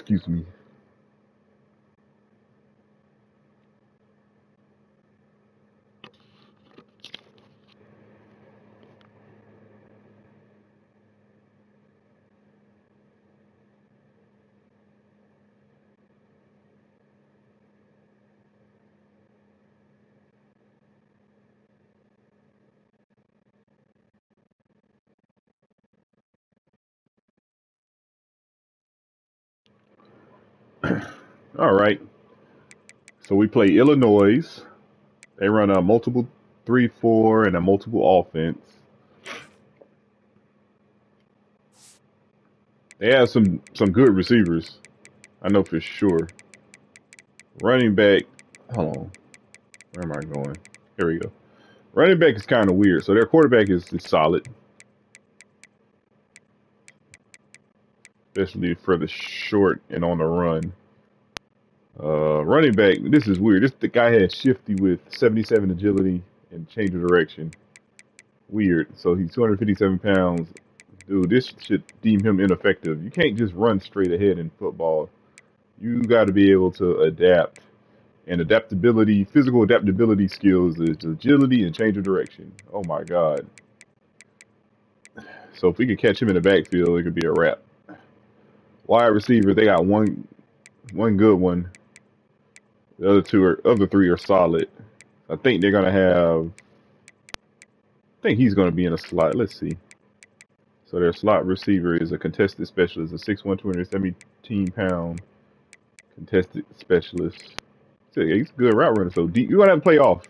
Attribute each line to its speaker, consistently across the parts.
Speaker 1: Excuse me. All right. So we play Illinois. They run a multiple 3-4 and a multiple offense. They have some good receivers. I know for sure. Running back. Hold on. Where am I going? Here we go. Running back is kind of weird. So their quarterback is solid, especially for the short and on the run. Running back, this is weird. The guy had shifty with 77 agility and change of direction. Weird. So he's 257 pounds. Dude, this should deem him ineffective. You can't just run straight ahead in football. You got to be able to adapt. And adaptability, physical adaptability skills is agility and change of direction. Oh my God. So if we could catch him in the backfield, it could be a wrap. Wide receiver, they got one good one. The other three are solid. I think they're gonna have. I think he's gonna be in a slot. Let's see. So their slot receiver is a contested specialist, a 6'1", 217-pound contested specialist. So yeah, he's a good route runner. So deep, you're gonna have to play off.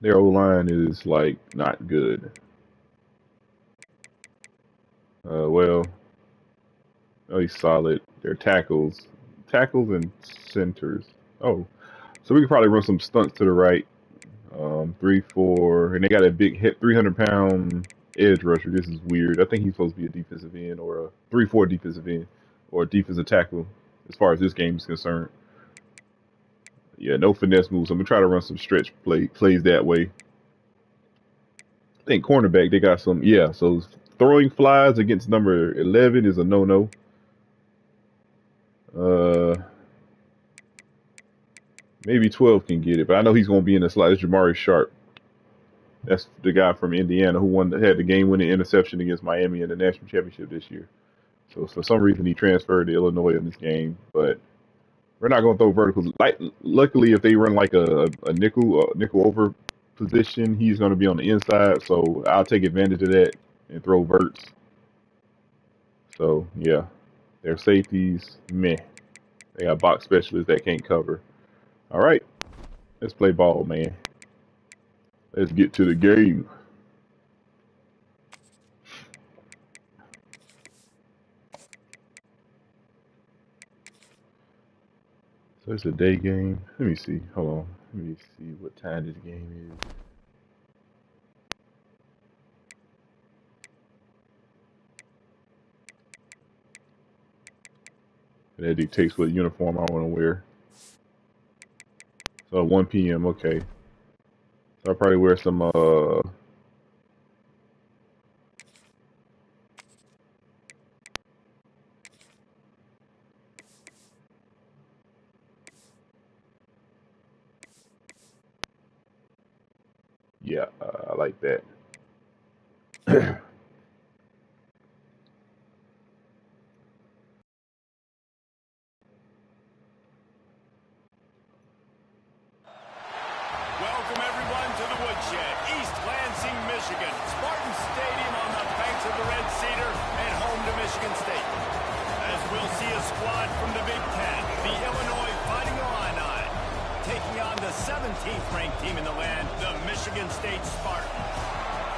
Speaker 1: Their O line is like not good. Well, oh, he's solid. Their tackles and centers. Oh, so we could probably run some stunts to the right. 3-4, and they got a big hit, 300-pound edge rusher. This is weird. I think he's supposed to be a defensive end or a 3-4 defensive end or a defensive tackle as far as this game is concerned. Yeah, no finesse moves. I'm gonna try to run some stretch plays that way. I think cornerback they got some. Yeah, so throwing flies against number 11 is a no-no. Maybe 12 can get it, but I know he's going to be in the slot. It's Jamari Sharp. That's the guy from Indiana who had the game-winning interception against Miami in the national championship this year. So for some reason he transferred to Illinois in this game, but we're not going to throw verticals. Luckily, if they run like a nickel over position, he's going to be on the inside. So I'll take advantage of that and throw verts. So yeah, their safeties, meh. They got box specialists that can't cover. All right, let's play ball, man. Let's get to the game. So it's a day game. Let me see. Hold on. Let me see what time this game is. And that dictates what uniform I want to wear. So 1 p.m. Okay. So I'll probably wear some yeah, I like that.
Speaker 2: Welcome everyone to the Woodshed, East Lansing, Michigan. Spartan Stadium on the banks of the Red Cedar and home to Michigan State. As we'll see a squad from the Big Ten, the Illinois Fighting Illini, taking on the 17th ranked team in the land, the Michigan State Spartans.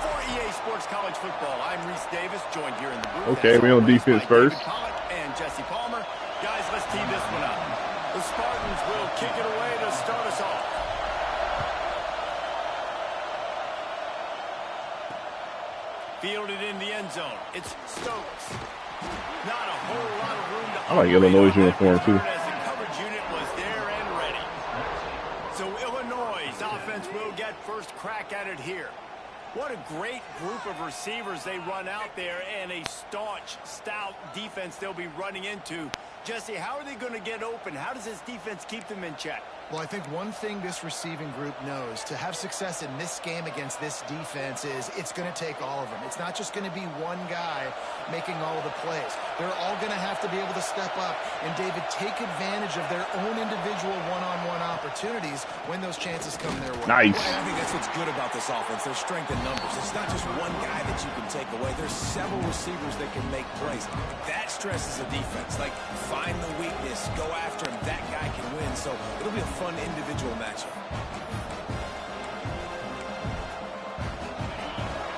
Speaker 2: For EA Sports College Football, I'm Reese Davis, joined here in the booth.
Speaker 1: Okay, we on defense first.
Speaker 2: And Jesse Palmer. Guys, let's tee this one up. The Spartans will kick it away to start us off. Fielded in the end zone. It's Stokes. Not a whole lot of room to
Speaker 1: I like Illinois uniform too.
Speaker 2: as the coverage unit was there and ready. So Illinois' offense will get first crack at it here. What a great group of receivers they run out there and a staunch, stout defense they'll be running into. Jesse, how are they going to get open? How does this defense keep them in check?
Speaker 3: Well, I think one thing this receiving group knows to have success in this game against this defense is it's going to take all of them. It's not just going to be one guy making all of the plays. They're all going to have to be able to step up and, David, take advantage of their own individual one-on-one opportunities when those chances come their way.
Speaker 1: Nice.
Speaker 4: Well, I think that's what's good about this offense. Their strength in numbers. It's not just one guy that you can take away. There's several receivers that can make plays. That stresses the defense. Like, find the weakness, go after him. That guy can win. So it'll be a fun individual matchup.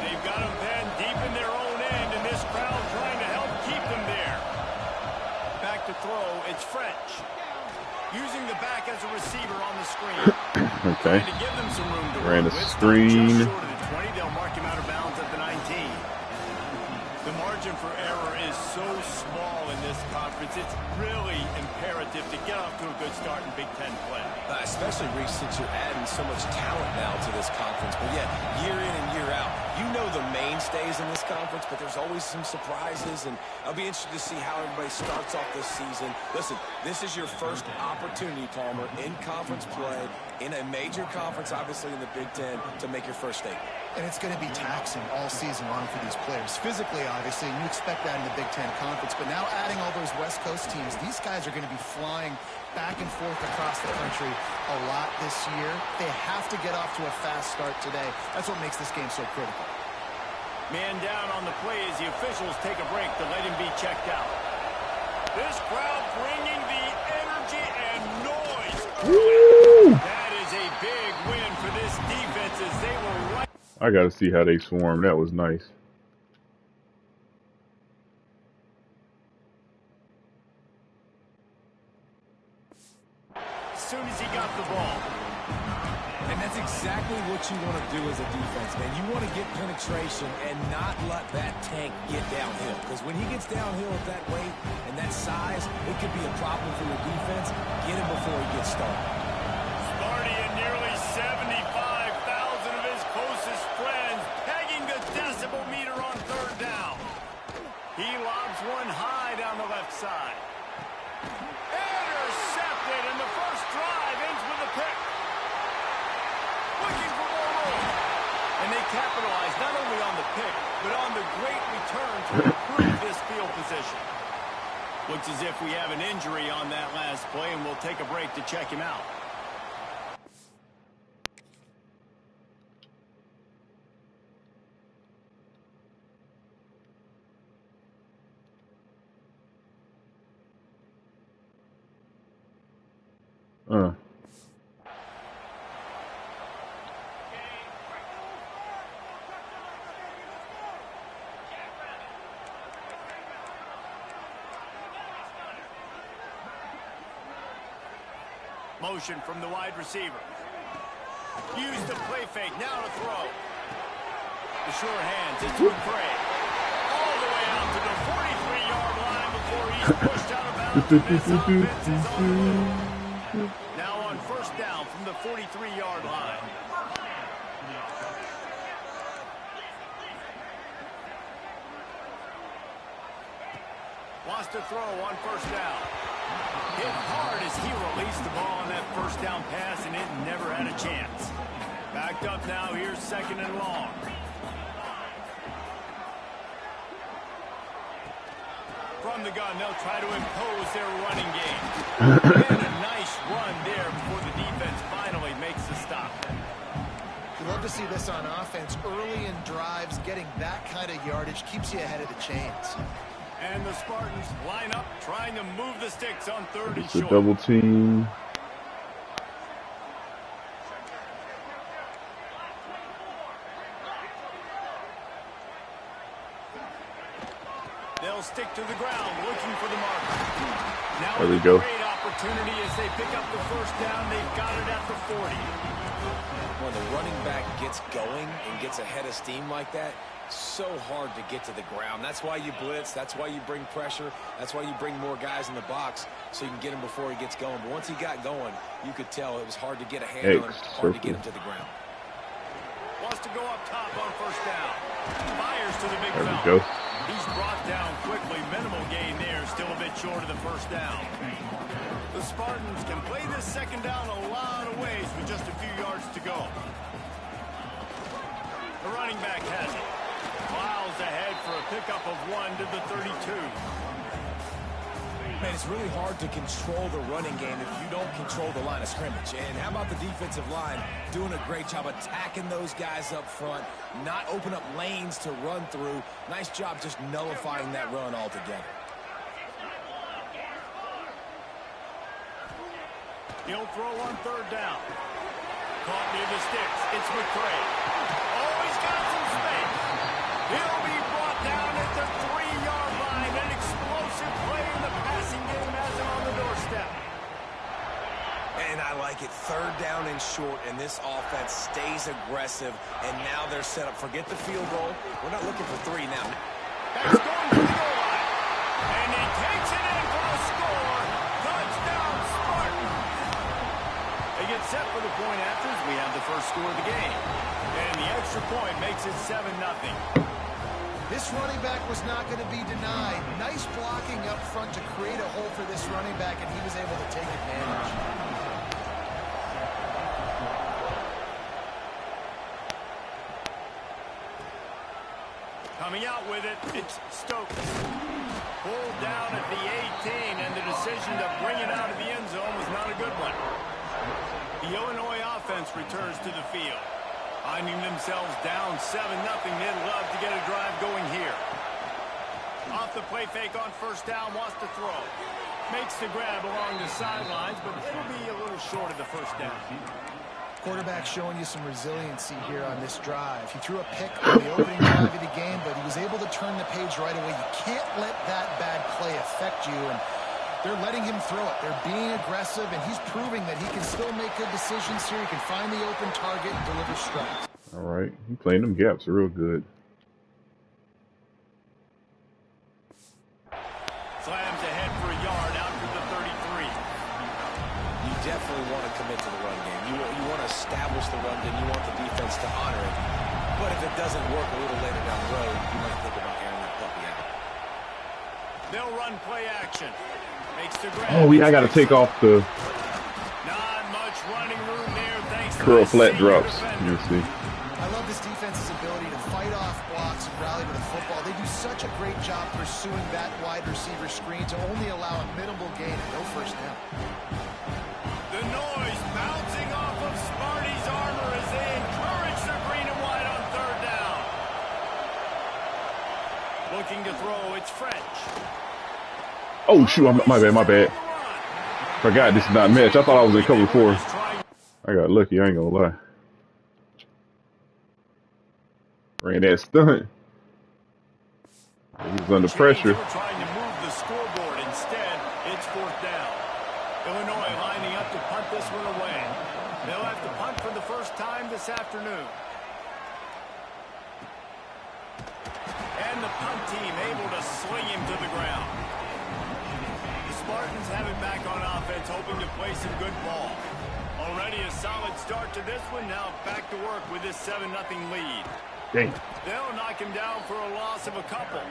Speaker 2: They've got them then deep in their own end, and this crowd trying to help keep them there. Back to throw, it's French. Using the back as a receiver on the screen.
Speaker 1: Okay.
Speaker 2: Trying to give them some room to
Speaker 1: Ran
Speaker 2: work
Speaker 1: a
Speaker 2: with.
Speaker 1: screen.
Speaker 2: Just short of the 20, they'll mark him out of bounds at the 19. The margin for error is so small in this conference. It's really imperative to get off to a good start in Big Ten play.
Speaker 4: Especially, Reece, since you're adding so much talent now to this conference. But yeah, year in and year out, you know the mainstays in this conference, but there's always some surprises, and I'll be interested to see how everybody starts off this season. Listen, this is your first opportunity, Palmer, in conference play, in a major conference, obviously in the Big Ten, to make your first statement.
Speaker 3: And it's going to be taxing all season long for these players. Physically, obviously, and you expect that in the Big Ten Conference. But now adding all those West Coast teams, these guys are going to be flying back and forth across the country a lot this year. They have to get off to a fast start today. That's what makes this game so critical.
Speaker 2: Man down on the play as the officials take a break to let him be checked out. This crowd bringing the energy and noise.
Speaker 1: Woo!
Speaker 2: That is a big win for this defense as they were right.
Speaker 1: I got to see how they swarm. That was nice.
Speaker 2: As soon as he got the ball.
Speaker 4: And that's exactly what you want to do as a defense, man. You want to get penetration and not let that tank get downhill. Because when he gets downhill at that weight and that size, it could be a problem for your defense. Get him before he gets started.
Speaker 2: Sparty and nearly 75,000 of his closest friends pegging the decibel meter on third down. He lobs one high down the left side. Intercepted, and the first drive ends with a pick. Looking for more room. And they capitalize not only on the pick, but on the great return to improve this field position. Looks as if we have an injury on that last play, and we'll take a break to check him out. Motion from the wide receiver. Use the play fake. Now to throw. The sure hands. It's with Gray. All the way out to the 43-yard line before he's pushed out of bounds. This offense is on. Now on first down from the 43-yard line. Wants to throw on first down. Hit hard as he released the ball on that first down pass, and it never had a chance. Backed up now, here's second and long. From the gun, they'll try to impose their running game. And a nice run there before the defense finally makes the stop.
Speaker 3: You love to see this on offense. Early in drives, getting that kind of yardage keeps you ahead of the chains.
Speaker 2: And the Spartans line up, trying to move the sticks on third and
Speaker 1: It's a
Speaker 2: short.
Speaker 1: double team.
Speaker 2: They'll stick to the ground, looking for the marker. Now
Speaker 1: There we
Speaker 2: a
Speaker 1: go.
Speaker 2: great opportunity as they pick up the first down. They've got it at the 40.
Speaker 4: When the running back gets going and gets ahead of steam like that, so hard to get to the ground. That's why you blitz. That's why you bring pressure. That's why you bring more guys in the box so you can get him before he gets going. But once he got going, you could tell it was hard to get a handle on him, hard to get him to the ground.
Speaker 2: wants to go up top on first down. Fires to the big
Speaker 1: There we
Speaker 2: fella.
Speaker 1: go.
Speaker 2: He's brought down quickly. Minimal gain there. Still a bit short of the first down. The Spartans can play this second down a lot of ways with just a few yards to go. The running back has it. Miles ahead for a pickup of 1 to the 32.
Speaker 4: Man, it's really hard to control the running game if you don't control the line of scrimmage. And how about the defensive line doing a great job attacking those guys up front, not open up lanes to run through. Nice job just nullifying that run altogether.
Speaker 2: He'll throw on third down. Caught near the sticks. It's McCray. Oh, he's got some space. He'll be brought down at the 3-yard line. An explosive play in the passing game has him on the doorstep.
Speaker 4: And I like it. Third down and short, and this offense stays aggressive. And now they're set up. Forget the field goal. We're not looking for 3 now.
Speaker 2: That's going to the goal line. And he takes it in for the score. Touchdown, Spartans. They get set for the point after as we have the first score of the game. And the extra point makes it 7-0.
Speaker 3: This running back was not going to be denied. Nice blocking up front to create a hole for this running back, and he was able to take advantage.
Speaker 2: Coming out with it, it's Stokes. Pulled down at the 18, and the decision to bring it out of the end zone was not a good one. The Illinois offense returns to the field. Finding themselves down 7-0, they'd love to get a drive going here. Off the play fake on first down, wants to throw. Makes the grab along the sidelines, but it'll be a little short of the first down.
Speaker 3: Quarterback showing you some resiliency here on this drive. He threw a pick on the opening drive of the game, but he was able to turn the page right away. You can't let that bad play affect you, and they're letting him throw it. They're being aggressive, and he's proving that he can still make good decisions here. He can find the open target and deliver strikes.
Speaker 1: All right, he playing them gaps real good.
Speaker 2: Slams ahead for a yard out to the 33.
Speaker 4: You definitely want to commit to the run game. You want to establish the run game. You want the defense to honor it. But if it doesn't work a little later down the road, you might think about airing that puppy out.
Speaker 2: They'll run play action. Makes the grab.
Speaker 1: Oh, yeah, I got to take off the
Speaker 2: Not much running room there, thanks to
Speaker 1: curl
Speaker 2: the
Speaker 1: flat
Speaker 2: senior
Speaker 1: drops.
Speaker 2: defender.
Speaker 1: You see.
Speaker 3: I love this defense's ability to fight off blocks and rally to the football. They do such a great job pursuing that wide receiver screen to only allow a minimal gain and no first down.
Speaker 2: The noise bouncing off of Sparty's armor as they encourage the green and white on third down. Looking to throw, it's French.
Speaker 1: Oh shoot! My bad. Forgot this is not match. I thought I was in cover 4. I got lucky. I ain't gonna lie. Ran that stunt. He was under pressure.
Speaker 2: Trying to move the scoreboard. Instead, it's fourth down. Illinois lining up to punt this one away. They'll have to punt for the first time this afternoon. And the punt team able to swing him to the ground. The Spartans have it back on offense, hoping to play some good ball. Already a solid start to this one. Now back to work with this 7-0 lead.
Speaker 1: Dang.
Speaker 2: They'll knock him down for a loss of a couple.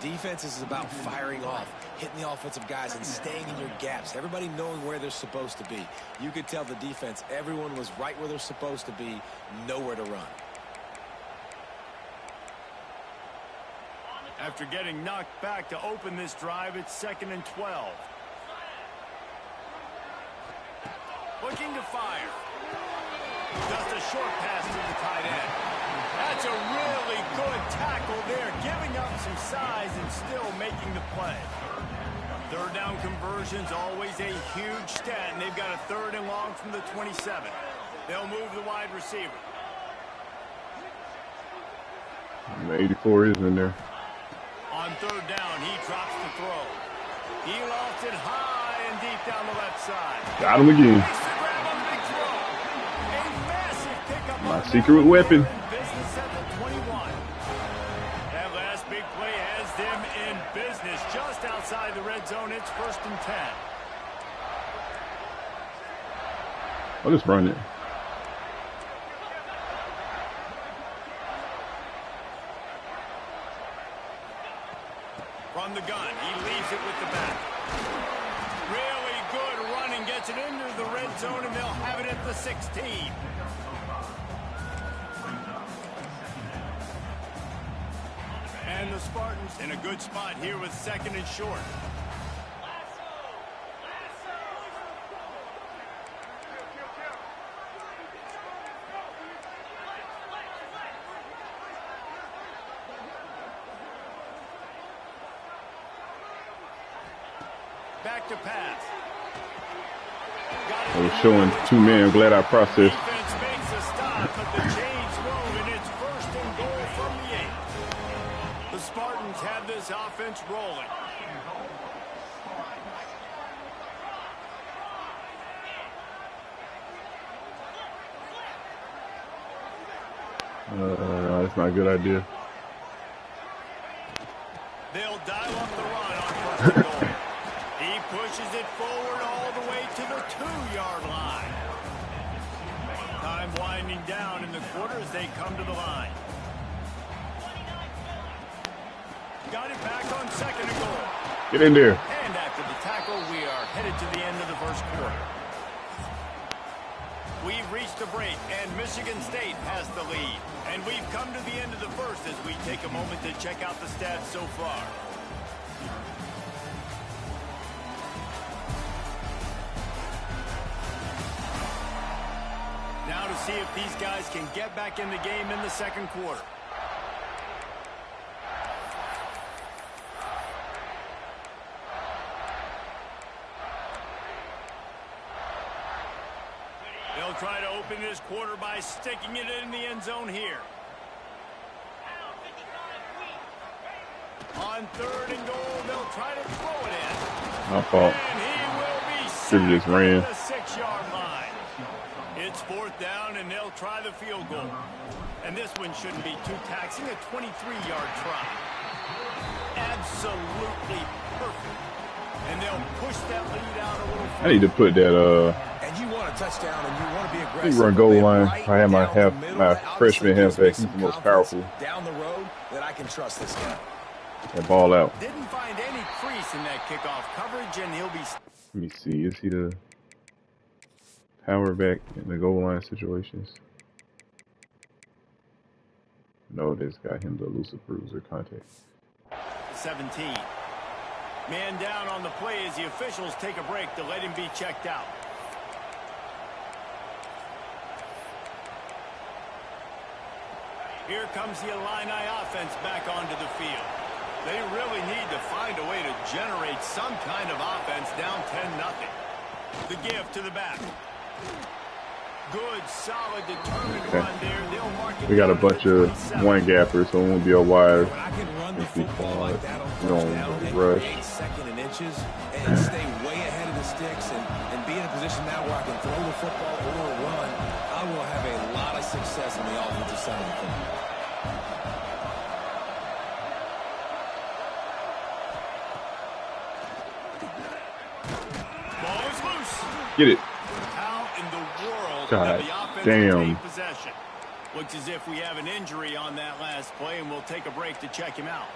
Speaker 4: Defense is about firing off, hitting the offensive guys, and staying in your gaps. Everybody knowing where they're supposed to be. You could tell the defense, everyone was right where they're supposed to be, nowhere to run.
Speaker 2: After getting knocked back to open this drive, it's 2nd and 12. Looking to fire. Just a short pass to the tight end. That's a really good tackle there, giving up some size and still making the play. Third down conversion's always a huge stat, and they've got a 3rd and long from the 27. They'll move the wide receiver.
Speaker 1: 84 is in there.
Speaker 2: On third down, he drops the throw. He lofts it high and deep down the left side.
Speaker 1: Got him again.
Speaker 2: Makes the grab on the big throw. A massive pickup.
Speaker 1: My secret weapon.
Speaker 2: Business at the 21. That last big play has them in business just outside the red zone. It's 1st and 10.
Speaker 1: I'll just run it.
Speaker 2: from the gun. He leaves it with the back. Really good running, gets it into the red zone, and they'll have it at the 16. And the Spartans in a good spot here with 2nd and short. Back to pass.
Speaker 1: I was showing 2 men. I'm glad I processed.
Speaker 2: Defense makes a stop, but the chains move, and it's 1st and goal from the 8. The Spartans have this offense rolling.
Speaker 1: That's not a good idea.
Speaker 2: They'll dial up the run on 1st and goal. He pushes it forward all the way to the 2-yard line. Time winding down in the quarter as they come to the line. Got it back on 2nd and goal.
Speaker 1: Get in there.
Speaker 2: And after the tackle, we are headed to the end of the 1st quarter. We've reached a break, and Michigan State has the lead. And we've come to the end of the 1st as we take a moment to check out the stats so far. Now to see if these guys can get back in the game in the 2nd quarter. They'll try to open this quarter by sticking it in the end zone here. On 3rd and goal, they'll try to throw it in.
Speaker 1: My fault.
Speaker 2: And he will be
Speaker 1: Should've just ran.
Speaker 2: at the 6-yard line. It's 4th down, and they'll try the field goal. And this one shouldn't be too taxing, a 23-yard try. Absolutely perfect. And they'll push that lead out a little further.
Speaker 1: I need to put that
Speaker 4: And you want a touchdown, and you want to be
Speaker 1: I
Speaker 4: aggressive.
Speaker 1: think run goal line.
Speaker 4: Right
Speaker 1: I have my
Speaker 4: down the middle.
Speaker 1: my
Speaker 4: That
Speaker 1: freshman
Speaker 4: obviously
Speaker 1: halfback.
Speaker 4: gives me
Speaker 1: He's the most
Speaker 4: some
Speaker 1: powerful.
Speaker 4: confidence down the road that I can trust this guy.
Speaker 1: That ball out.
Speaker 2: Didn't find any crease in that kickoff coverage, and he'll be...
Speaker 1: Let me see. Is he the power back in the goal line situations? No, this got him the elusive bruiser contact.
Speaker 2: 17. Man down on the play as the officials take a break to let him be checked out. Here comes the Illini offense back onto the field. They really need to find a way to generate some kind of offense down 10-0. The give to the back. Good, solid, determined run there. They'll mark it.
Speaker 1: We got a bunch of one gappers, so it won't be a wide.
Speaker 4: When I can run the
Speaker 1: If we
Speaker 4: football
Speaker 1: fall,
Speaker 4: like that on
Speaker 1: we
Speaker 4: 1st
Speaker 1: don't
Speaker 4: down, and
Speaker 1: rush.
Speaker 4: gain 2nd and inches, and stay way ahead of the sticks, and be in a position now where I can throw the football or run, I will have a lot of success on the offensive side of the football.
Speaker 2: Ball is loose.
Speaker 1: Get it.
Speaker 2: How in the world
Speaker 1: God
Speaker 2: have the offense
Speaker 1: damn.
Speaker 2: retained possession? Looks as if we have an injury on that last play, and we'll take a break to check him out.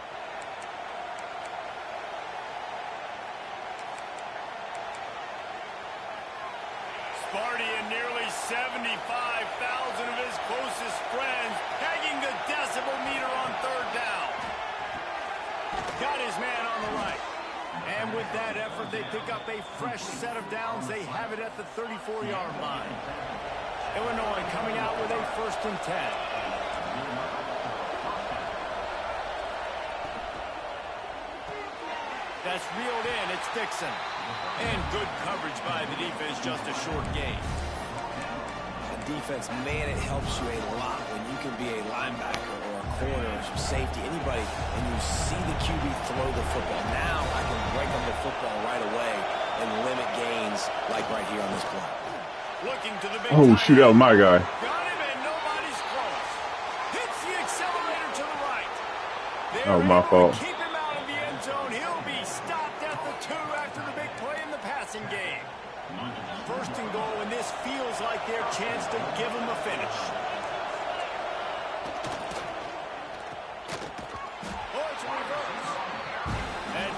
Speaker 2: Sparty and nearly 75,000 of his closest friends pegging the decibel meter on 3rd down. Got his man on the right. And with that effort, they pick up a fresh set of downs. They have it at the 34-yard line. Illinois coming out with a 1st and 10. That's reeled in. It's Dixon. And good coverage by the defense, just a short gain.
Speaker 4: The defense, man, it helps you a lot when you can be a linebacker or a corner or safety, anybody, and you see the QB throw the football. Now I can break on the football right away and limit gains like right here on this play.
Speaker 2: Looking to the big
Speaker 1: Oh, shoot, that was my guy.
Speaker 2: Got him, and nobody's close. Hits the accelerator to the right.
Speaker 1: That was my fault.
Speaker 2: Keep him out of the end zone. He'll be stopped at the 2 after the big play in the passing game. 1st and goal, and this feels like their chance to give them a finish. Oh, it's a reverse. And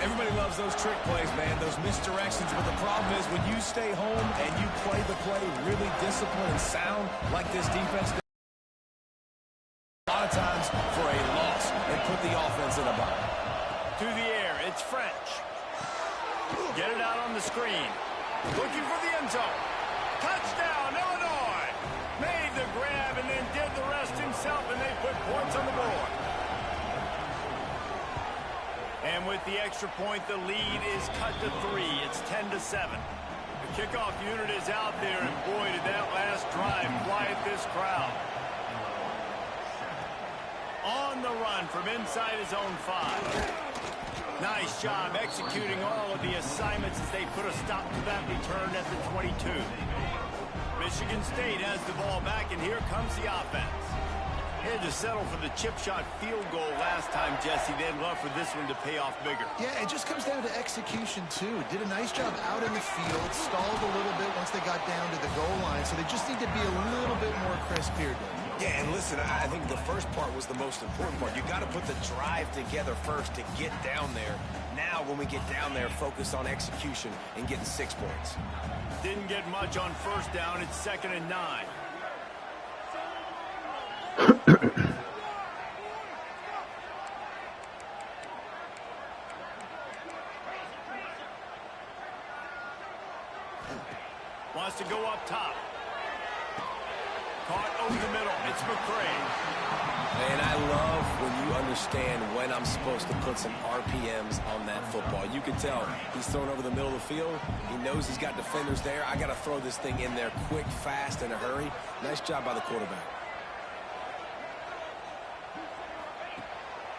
Speaker 4: Everybody loves those trick plays, man, those misdirections. But the problem is when you stay home and you play the play really disciplined and sound like this defense does, a lot of times for a loss and put the offense in a bind.
Speaker 2: To the air, it's French. Get it out on the screen. Looking for the end zone. Touchdown, Illinois! Made the grab and then did the rest himself, and they put points on the board. And with the extra point, the lead is cut to 3. It's 10-7. The kickoff unit is out there, and boy, did that last drive quiet this crowd. On the run from inside his own 5. Nice job executing all of the assignments as they put a stop to that return at the 22. Michigan State has the ball back, and here comes the offense. Had to settle for the chip shot field goal last time, Jesse. They'd love for this one to pay off bigger.
Speaker 3: Yeah, it just comes down to execution, too. Did a nice job out in the field, stalled a little bit once they got down to the goal line, so they just need to be a little bit more crisp here, Dave.
Speaker 4: Yeah, and listen, I think the first part was the most important part. You got to put the drive together first to get down there. Now, when we get down there, focus on execution and getting 6 points.
Speaker 2: Didn't get much on first down. It's 2nd and 9. Wants to go up top. Caught over the middle. It's McCray.
Speaker 4: And I love when you understand when I'm supposed to put some RPMs on that football. You can tell he's thrown over the middle of the field. He knows he's got defenders there. I got to throw this thing in there quick, fast, in a hurry. Nice job by the quarterback.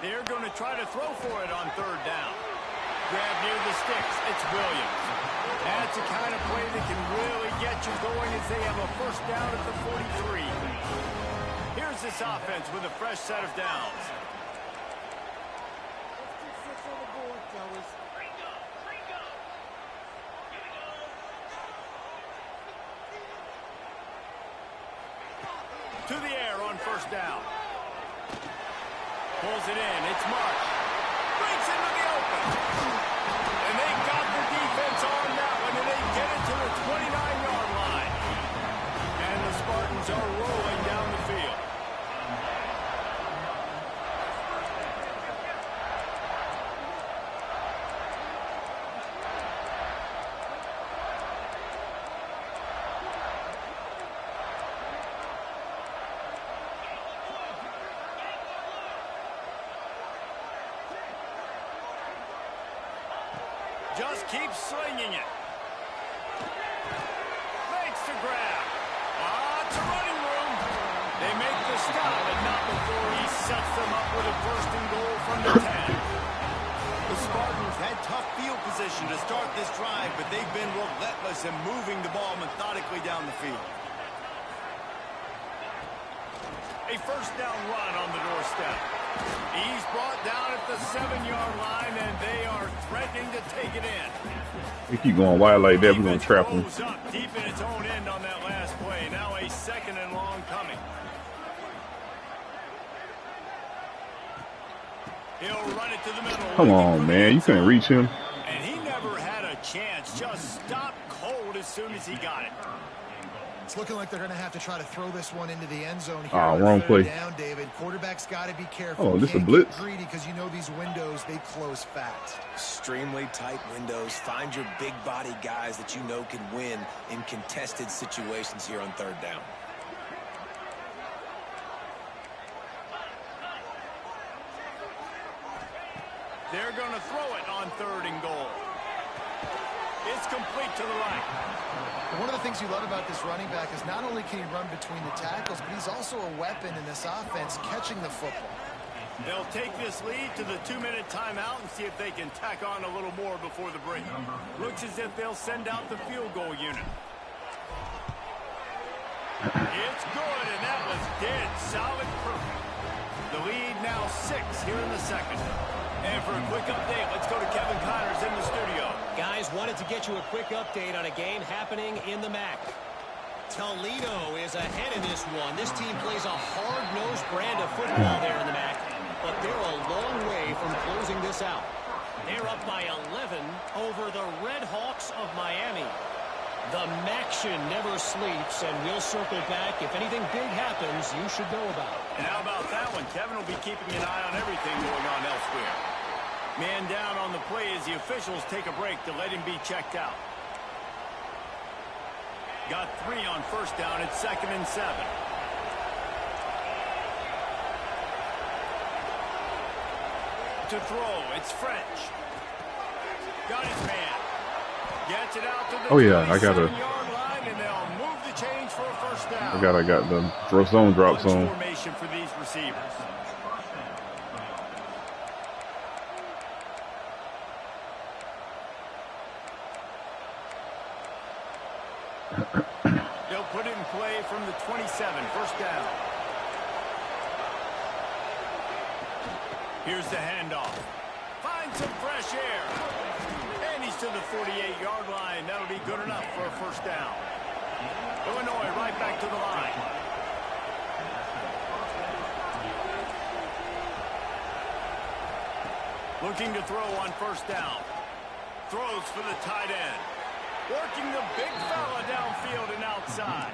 Speaker 2: They're going to try to throw for it on 3rd down. Grab near the sticks. It's Williams. That's the kind of play that can really get you going as they have a first down at the 43. Here's this offense with a fresh set of downs. To the air on first down. Pulls it in. It's Marsh. Breaks into the open. And they got the defense on that one, and they get it to the 29-yard line. And the Spartans are rolling down the field. Just keeps slinging it. Makes the grab. It's a running room. They make the stop, but not before he sets them up with a first and goal from the 10. The Spartans had tough field position to start this drive, but they've been relentless in moving the ball methodically down the field. A first down run on the doorstep. He's brought down at the 7-yard line, and they are threatening to take it in.
Speaker 1: We keep going wide like that, we're going to trap them.
Speaker 2: Up deep in its own end on that last play. Now a 2nd and long coming. He'll run it to the middle.
Speaker 1: Come on, man. You couldn't reach him.
Speaker 2: And he never had a chance. Just stopped cold as soon as he got it.
Speaker 3: It's looking like they're going to have to try to throw this one into the end zone here.
Speaker 1: Wrong play.
Speaker 3: Down, David. Quarterback's got to be careful.
Speaker 1: Oh, this is a
Speaker 3: Can't
Speaker 1: blitz.
Speaker 3: get greedy because you know these windows, they close fast.
Speaker 4: Extremely tight windows. Find your big body guys that you know can win in contested situations here on 3rd down.
Speaker 2: They're going to throw it on 3rd and goal. It's complete to the right.
Speaker 3: One of the things you love about this running back is not only can he run between the tackles, but he's also a weapon in this offense catching the football.
Speaker 2: They'll take this lead to the 2-minute timeout and see if they can tack on a little more before the break. Looks as if they'll send out the field goal unit. It's good, and that was dead solid perfect. The lead now 6 here in the 2nd. And for a quick update, let's go to Kevin Connors in the studio.
Speaker 5: Guys, wanted to get you a quick update on a game happening in the MAC. Toledo is ahead in this one. This team plays a hard-nosed brand of football there in the MAC, but they're a long way from closing this out. They're up by 11 over the Red Hawks of Miami. The Maction never sleeps, and we'll circle back. If anything big happens, you should know about it.
Speaker 2: And how about that one? Kevin will be keeping an eye on everything going on elsewhere. Man down on the play as the officials take a break to let him be checked out. Got 3 on first down. It's 2nd and 7. To throw, it's French. Got his man. Gets it out to the
Speaker 1: I gotta.
Speaker 2: yard line, and they'll move the change for a first down.
Speaker 1: I got the throw zone drop zone.
Speaker 2: Formation for these receivers. They'll put it in play from the 27, first down. Here's the handoff. Find some fresh air. And he's to the 48-yard line. That'll be good enough for a first down. Illinois right back to the line. Looking to throw on first down. Throws for the tight end. Working the big fella downfield and outside.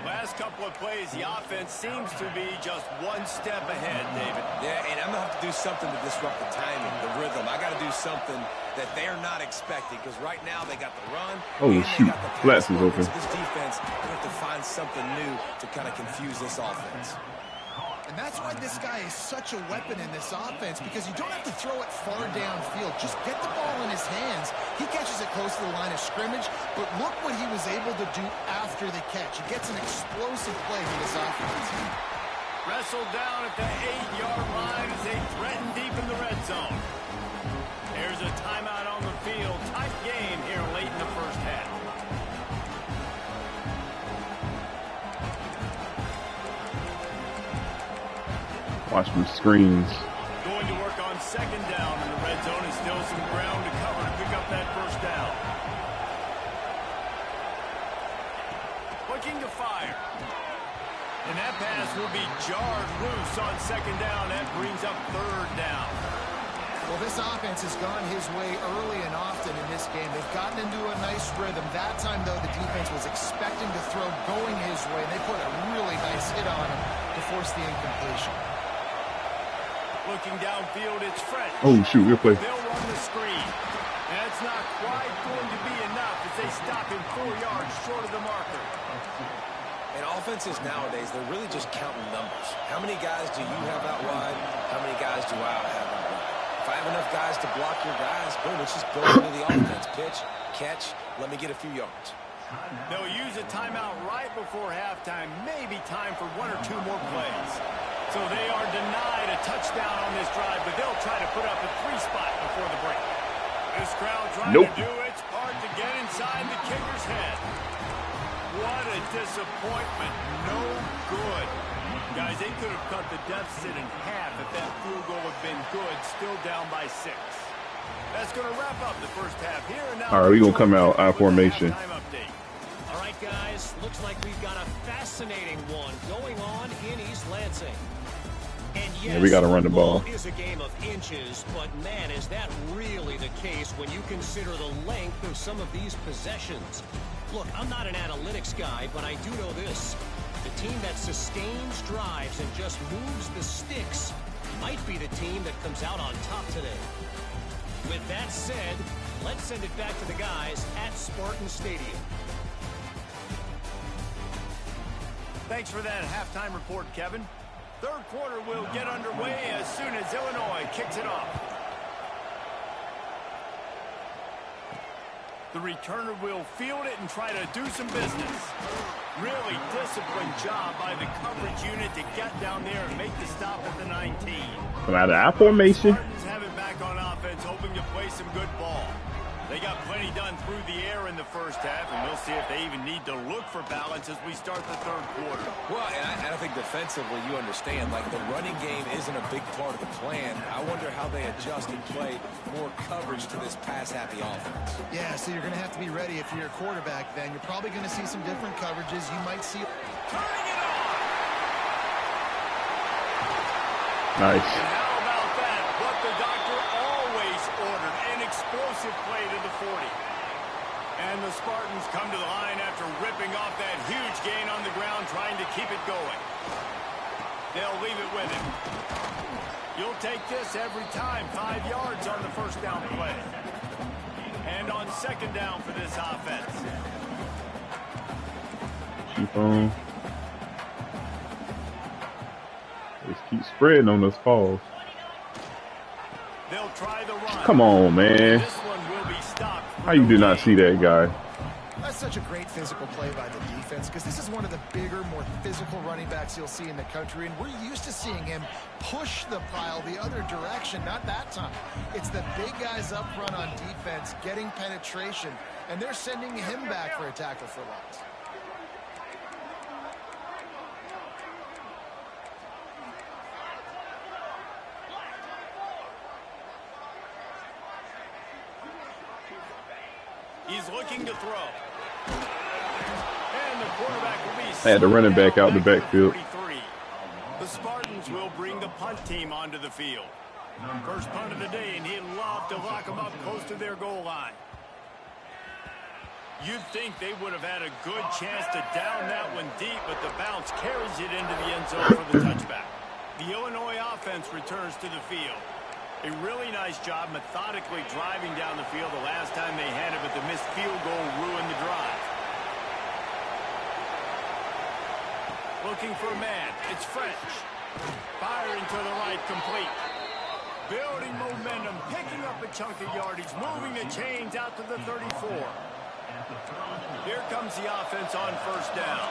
Speaker 2: Last couple of plays, the offense seems to be just one step ahead, David.
Speaker 4: Yeah, and I'm going to have to do something to disrupt the timing, the rhythm. I got to do something that they're not expecting, because right now they got the run.
Speaker 1: Oh,
Speaker 4: and
Speaker 1: shoot.
Speaker 4: they got the
Speaker 1: Flats is open.
Speaker 4: So this defense, they have to find something new to kind of confuse this offense.
Speaker 3: And that's why this guy is such a weapon in this offense, because you don't have to throw it far downfield. Just get the ball in his hands. He catches it close to the line of scrimmage, but look what he was able to do after the catch. He gets an explosive play for this offense.
Speaker 2: Wrestled down at the 8-yard line as they threaten deep in the red zone. There's a timeout on the field. Tight game here late in the first half.
Speaker 1: Watch them screens.
Speaker 2: Going to work on second down in the red zone, and still some ground to cover to pick up that first down. Looking to fire. And that pass will be jarred loose on second down. That brings up third down.
Speaker 3: Well, this offense has gone his way early and often in this game. They've gotten into a nice rhythm. That time, though, the defense was expecting to throw going his way, and they put a really nice hit on him to force the incompletion.
Speaker 2: Looking downfield, it's French.
Speaker 1: Oh, shoot, we'll play.
Speaker 2: They'll run the screen. That's not quite going to be enough as they stop him 4 yards short of the marker.
Speaker 4: And offenses nowadays, they're really just counting numbers. How many guys do you have out wide? How many guys do I have out wide? If I have enough guys to block your guys, boom, it's just built into the offense. Pitch, catch, let me get a few yards.
Speaker 2: They'll use a timeout right before halftime. Maybe time for 1 or 2 more plays. So they are denied a touchdown on this drive, but they'll try to put up a 3 spot before the break. This crowd trying to do its part to get inside the kicker's head. What a disappointment. No good. Guys, they could have cut the deficit in half if that field goal had been good, still down by 6. That's going to wrap up the first half here. And now
Speaker 1: All right, we're going to come out I formation.
Speaker 5: All right, guys, looks like we've got a fascinating one going on in East Lansing. And yes,
Speaker 1: yeah, we got to run the ball.
Speaker 5: It is a game of inches, but man, is that really the case when you consider the length of some of these possessions. Look, I'm not an analytics guy, but I do know this. The team that sustains drives and just moves the sticks might be the team that comes out on top today. With that said, let's send it back to the guys at Spartan Stadium.
Speaker 2: Thanks for that halftime report, Kevin. Third quarter will get underway as soon as Illinois kicks it off. The returner will field it and try to do some business. Really disciplined job by the coverage unit to get down there and make the stop at the 19.
Speaker 1: Come out of our formation.
Speaker 2: Spartans have it back on offense, hoping to play some good ball. They got plenty done through the air in the first half, and we'll see if they even need to look for balance as we start the third quarter.
Speaker 4: Well, and I think defensively you understand, like the running game isn't a big part of the plan. I wonder how they adjust and play more coverage to this pass-happy offense.
Speaker 3: Yeah, so you're going to have to be ready if you're a quarterback then. You're probably going to see some different coverages. You might see...
Speaker 2: Turning it on!
Speaker 1: Nice.
Speaker 2: And how about that? What the doctor always orders. explosive play to the 40. And the Spartans come to the line after ripping off that huge gain on the ground, trying to keep it going. They'll leave it with him. You'll take this every time. 5 yards on the first down play. And on second down for this offense.
Speaker 1: Keep on. Just keep spreading on those falls.
Speaker 2: They'll try the run.
Speaker 1: Come on, man.
Speaker 2: This one will be stopped.
Speaker 1: How you did not see that guy?
Speaker 3: That's such a great physical play by the defense, because this is one of the bigger, more physical running backs you'll see in the country, and we're used to seeing him push the pile the other direction. Not that time. It's the big guys up front on defense getting penetration, and they're sending him back for a tackle for loss.
Speaker 2: He's looking to throw. And the quarterback will be...
Speaker 1: I had the running back out the backfield.
Speaker 2: 43. The Spartans will bring the punt team onto the field. First punt of the day, and he'd love to lock them up close to their goal line. You'd think they would have had a good chance to down that one deep, but the bounce carries it into the end zone for the touchback. The Illinois offense returns to the field. A really nice job methodically driving down the field the last time they had it, but the missed field goal ruined the drive. Looking for a man. It's French. Firing to the right, complete. Building momentum, picking up a chunk of yardage, moving the chains out to the 34. Here comes the offense on first down.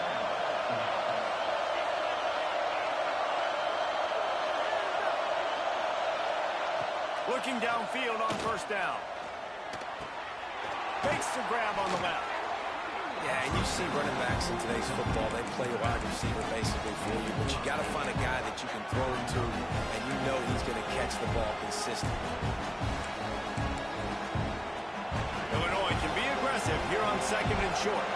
Speaker 2: Looking downfield on first down. Fakes the grab on the left.
Speaker 4: Yeah, and you see running backs in today's football, they play wide receiver basically for you, but you got to find a guy that you can throw it to, and you know he's going to catch the ball consistently.
Speaker 2: Illinois can be aggressive here on second and short.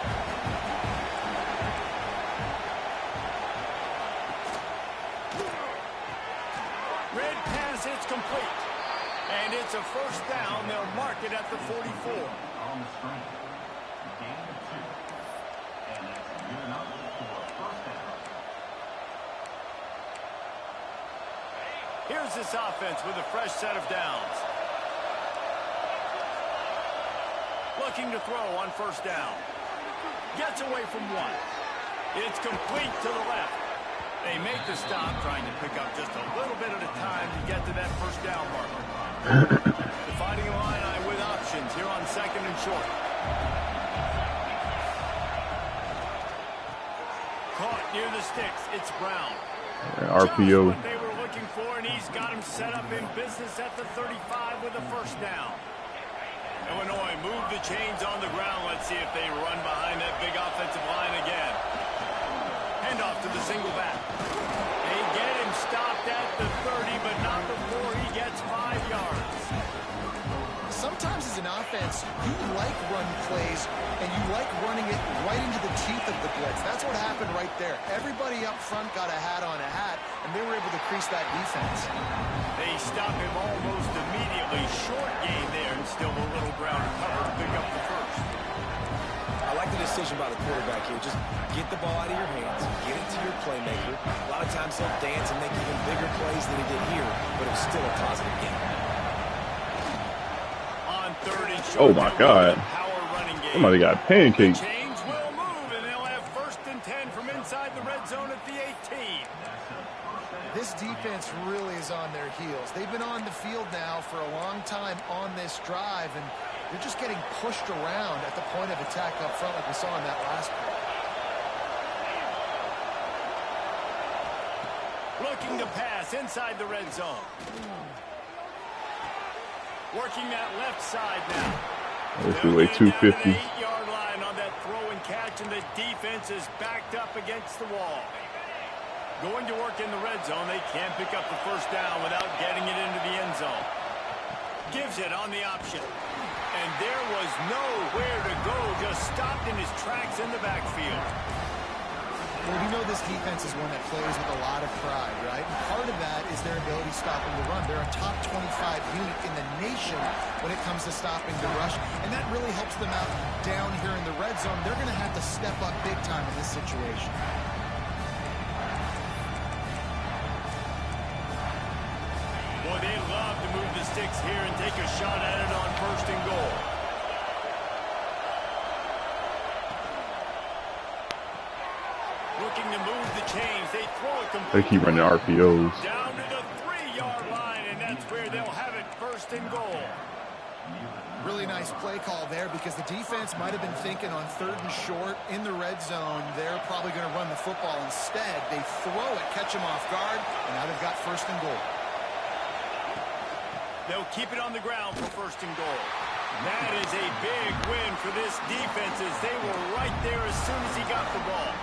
Speaker 2: Red pass, it's complete. And it's a first down. They'll mark it at the 44. Here's this offense with a fresh set of downs. Looking to throw on first down. Gets away from one. It's complete to the left. They make the stop, trying to pick up just a little bit at a time to get to that first down marker. Dividing a line with options here on second and short. Caught near the sticks. It's Brown.
Speaker 1: RPO.
Speaker 2: Just what they were looking for, and he's got him set up in business at the 35 with a first down. Illinois move the chains on the ground. Let's see if they run behind that big offensive line again. Handoff to the single back. They get him stopped at the 30, but not before he gets 5 yards.
Speaker 3: Sometimes as an offense, you like run plays, and you like running it right into the teeth of the blitz. That's what happened right there. Everybody up front got a hat on a hat, and they were able to crease that defense.
Speaker 2: They stop him almost immediately. Short gain there, and still a little ground to cover to pick up the first.
Speaker 4: I like the decision by the quarterback here. Just get the ball out of your hands, get it to your playmaker. A lot of times he'll dance and make even bigger plays than he did here, but it was still a positive game.
Speaker 2: On third and short,
Speaker 1: Oh my God.
Speaker 2: Power running game.
Speaker 1: Somebody got pancaked.
Speaker 2: The chains will move, and they'll have first and 10 from inside the red zone at the 18.
Speaker 3: This defense really is on their heels. They've been on the field now for a long time on this drive, and they're just getting pushed around at the point of attack up front like we saw in that last play.
Speaker 2: Looking to pass inside the red zone. Working that left side now.
Speaker 1: Let's do a 250.
Speaker 2: 8-yard line on that throw and catch, and the defense is backed up against the wall. Going to work in the red zone. They can't pick up the first down without getting it into the end zone. Gives it on the option. And there was nowhere to go. Just stopped in his tracks in the backfield.
Speaker 3: Well, we know this defense is one that plays with a lot of pride, right? And part of that is their ability stopping the run. They're a top 25 unit in the nation when it comes to stopping the rush, and that really helps them out down here in the red zone. They're going to have to step up big time in this situation.
Speaker 2: Boy, they love to move the sticks here and take a shot at it on 1st and goal. Looking to move the chains. They throw it completely.
Speaker 1: They keep running RPOs.
Speaker 2: Down to the 3-yard line, and that's where they'll have it 1st and goal.
Speaker 3: Really nice play call there because the defense might have been thinking on 3rd and short in the red zone. They're probably going to run the football instead. They throw it, catch them off guard, and now they've got 1st and goal.
Speaker 2: They'll keep it on the ground for 1st and goal. That is a big win for this defense as they were right there as soon as he got the ball.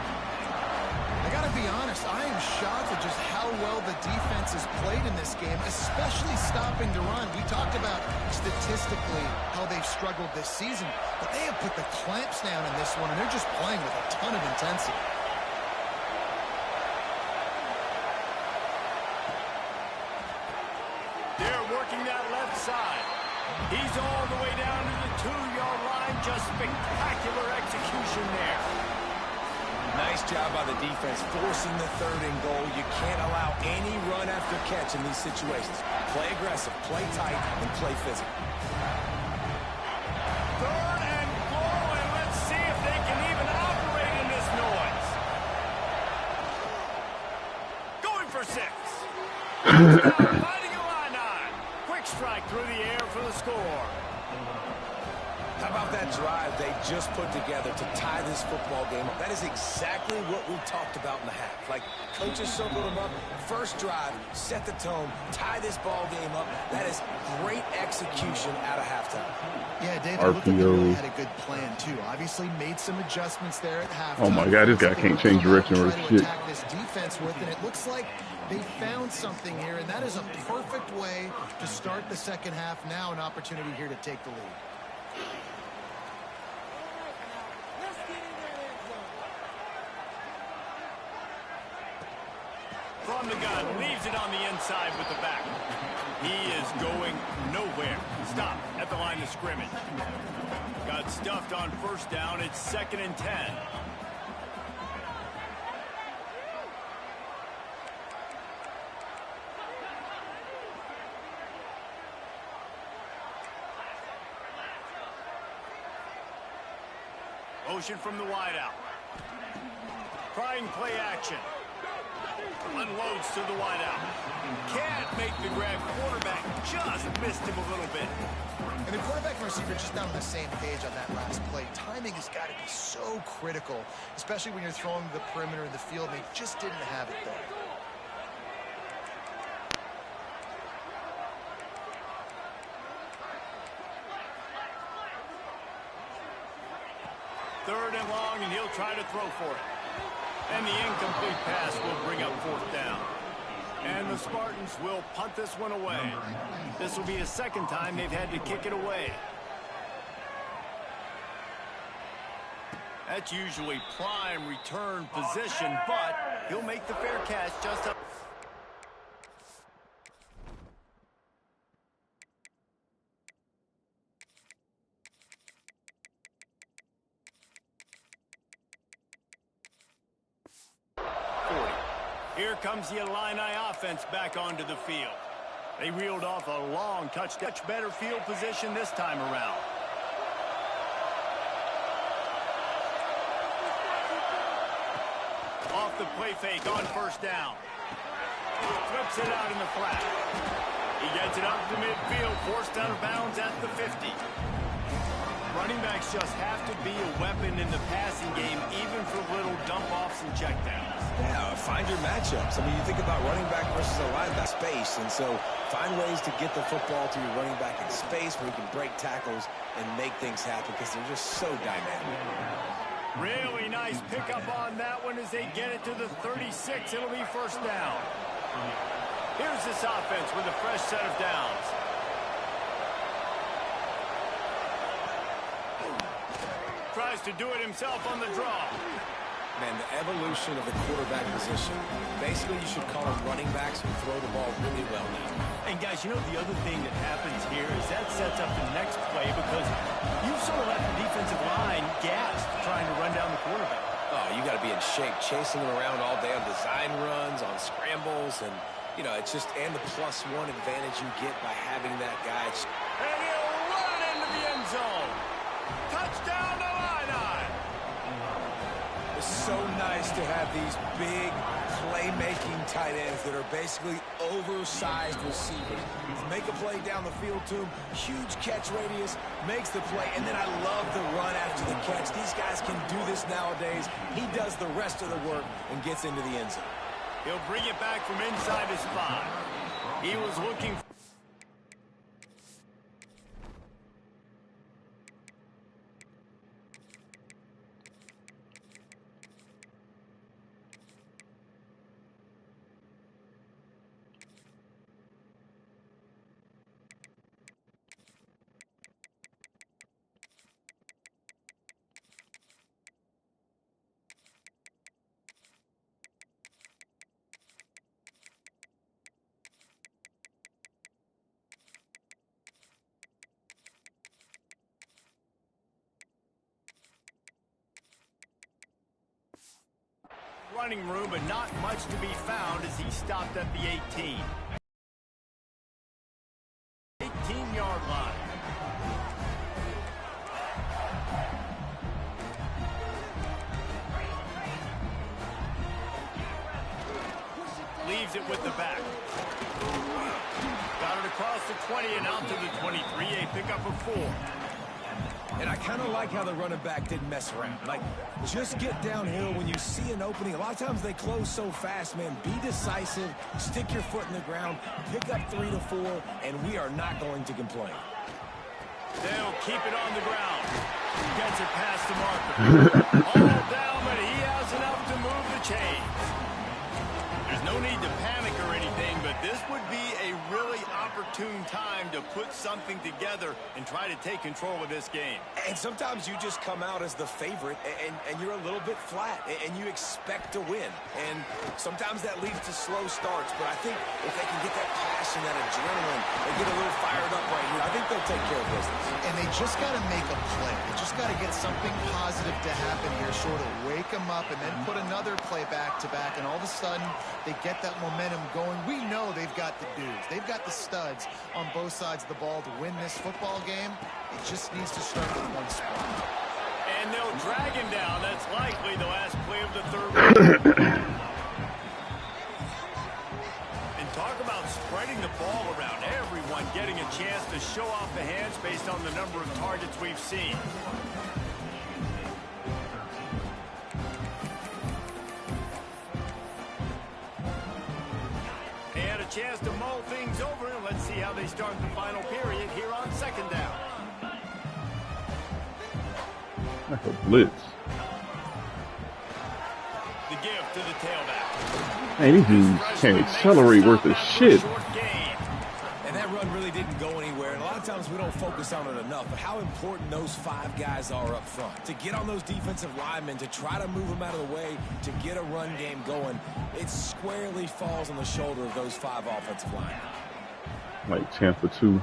Speaker 3: I got to be honest, I am shocked at just how well the defense has played in this game, especially stopping the run. We talked about statistically how they've struggled this season, but they have put the clamps down in this one, and they're just playing with a ton of intensity.
Speaker 2: They're working that left side. He's all the way down to the 2-yard line. Just spectacular execution there.
Speaker 4: Nice job by the defense forcing the 3rd and goal. You can't allow any run after catch in these situations. Play aggressive, play tight, and play physical.
Speaker 2: 3rd and goal, and let's see if they can even operate in this noise. Going for 6. Fighting a line on. Quick strike through the air for the score.
Speaker 4: How about that drive they just put together to tie this football game up? That is exactly what we talked about in the half. Like, coaches circled them up. First drive, set the tone, tie this ball game up. That is great execution out of halftime.
Speaker 3: Yeah, David, it looked like they really had a good plan, too. Obviously made some adjustments there at halftime.
Speaker 1: Oh my God, this guy can't change direction or shit.
Speaker 3: Attack this defense with, and it looks like they found something here, and that is a perfect way to start the second half. Now an opportunity here to take the lead.
Speaker 2: From the gun, leaves it on the inside with the back. He is going nowhere. Stop at the line of scrimmage. Got stuffed on 1st down. It's 2nd and 10. Motion from the wideout. Trying play action. Unloads to the wideout. Can't make the grab. Quarterback just missed him a little bit.
Speaker 3: And the quarterback and receiver just not on the same page on that last play. Timing has got to be so critical, especially when you're throwing to the perimeter of the field. They just didn't have it there.
Speaker 2: Third and long, and he'll try to throw for it. And the incomplete pass will bring up 4th down. And the Spartans will punt this one away. This will be the 2nd time they've had to kick it away. That's usually prime return position, but he'll make the fair catch just up. Here comes the Illini offense back onto the field. They reeled off a long touchdown. Much better field position this time around. Off the play fake on 1st down. Flips it out in the flat. He gets it up to midfield, forced out of bounds at the 50. Running backs just have to be a weapon in the passing game, even for little dump-offs and checkdowns.
Speaker 4: Yeah, find your matchups. I mean, you think about running back versus a linebacker space, and so find ways to get the football to your running back in space where you can break tackles and make things happen because they're just so dynamic.
Speaker 2: Really nice pickup on that one as they get it to the 36. It'll be 1st down. Here's this offense with a fresh set of downs. Tries to do it himself on the draw.
Speaker 4: Man, the evolution of the quarterback position. Basically, you should call them running backs who throw the ball really well now.
Speaker 2: And guys, you know, the other thing that happens here is that sets up the next play because you sort of left the defensive line gassed trying to run down the quarterback.
Speaker 4: Oh, you got to be in shape, chasing him around all day on design runs, on scrambles, and, you know, it's just, and the +1 advantage you get by having that guy.
Speaker 2: And he'll run it into the end zone. Touchdown to Illini.
Speaker 4: It's so nice to have these big playmaking tight ends that are basically oversized receivers. Make a play down the field to him, huge catch radius, makes the play, and then I love the run after the catch. These guys can do this nowadays. He does the rest of the work and gets into the end zone.
Speaker 2: He'll bring it back from inside his 5. He was looking for running room, but not much to be found as he stopped at the 18. 18-yard line. Leaves it with the back. Got it across the 20 and out to the 23. A pickup of 4.
Speaker 4: And I kind of like how the running back didn't mess around. Like, just get downhill when you see an opening. A lot of times they close so fast, man. Be decisive, stick your foot in the ground, pick up 3 to 4, and we are not going to complain.
Speaker 2: They'll keep it on the ground. Gets it past the marker. All down, but he has enough to move the chains. There's no need to panic or anything, but this would be a really opportune time to put something together and try to take control of this game.
Speaker 4: And sometimes you just come out as the favorite, and you're a little bit flat, and you expect to win. And sometimes that leads to slow starts, but I think if they can get that passion, that adrenaline, they get a little fired up right here, I think they'll take care of business.
Speaker 3: And they just got to make a play. They just got to get something positive to happen here, sort of wake them up, and then put another play back-to-back, and all of a sudden they get that momentum going. We know they've got the dudes. They've got the studs on both sides of the ball to win this football game. It just needs to start with one spot.
Speaker 2: And they'll drag him down. That's likely the last play of the third quarter. And talk about spreading the ball around. Everyone getting a chance to show off the hands based on the number of targets we've seen. Chance to mull things over, and let's see how they start the final period here on 2nd down.
Speaker 1: Like a blitz.
Speaker 2: The give to the tailback.
Speaker 1: Man, these dudes can't accelerate worth a shit.
Speaker 4: And that run really didn't go anywhere. And a lot of times we don't focus on it enough, but how important those 5 guys are up front. To get on those defensive linemen, to try to move them out of the way, to get a run game going, it squarely falls on the shoulder of those 5 offensive linemen.
Speaker 1: Like Tampa 2.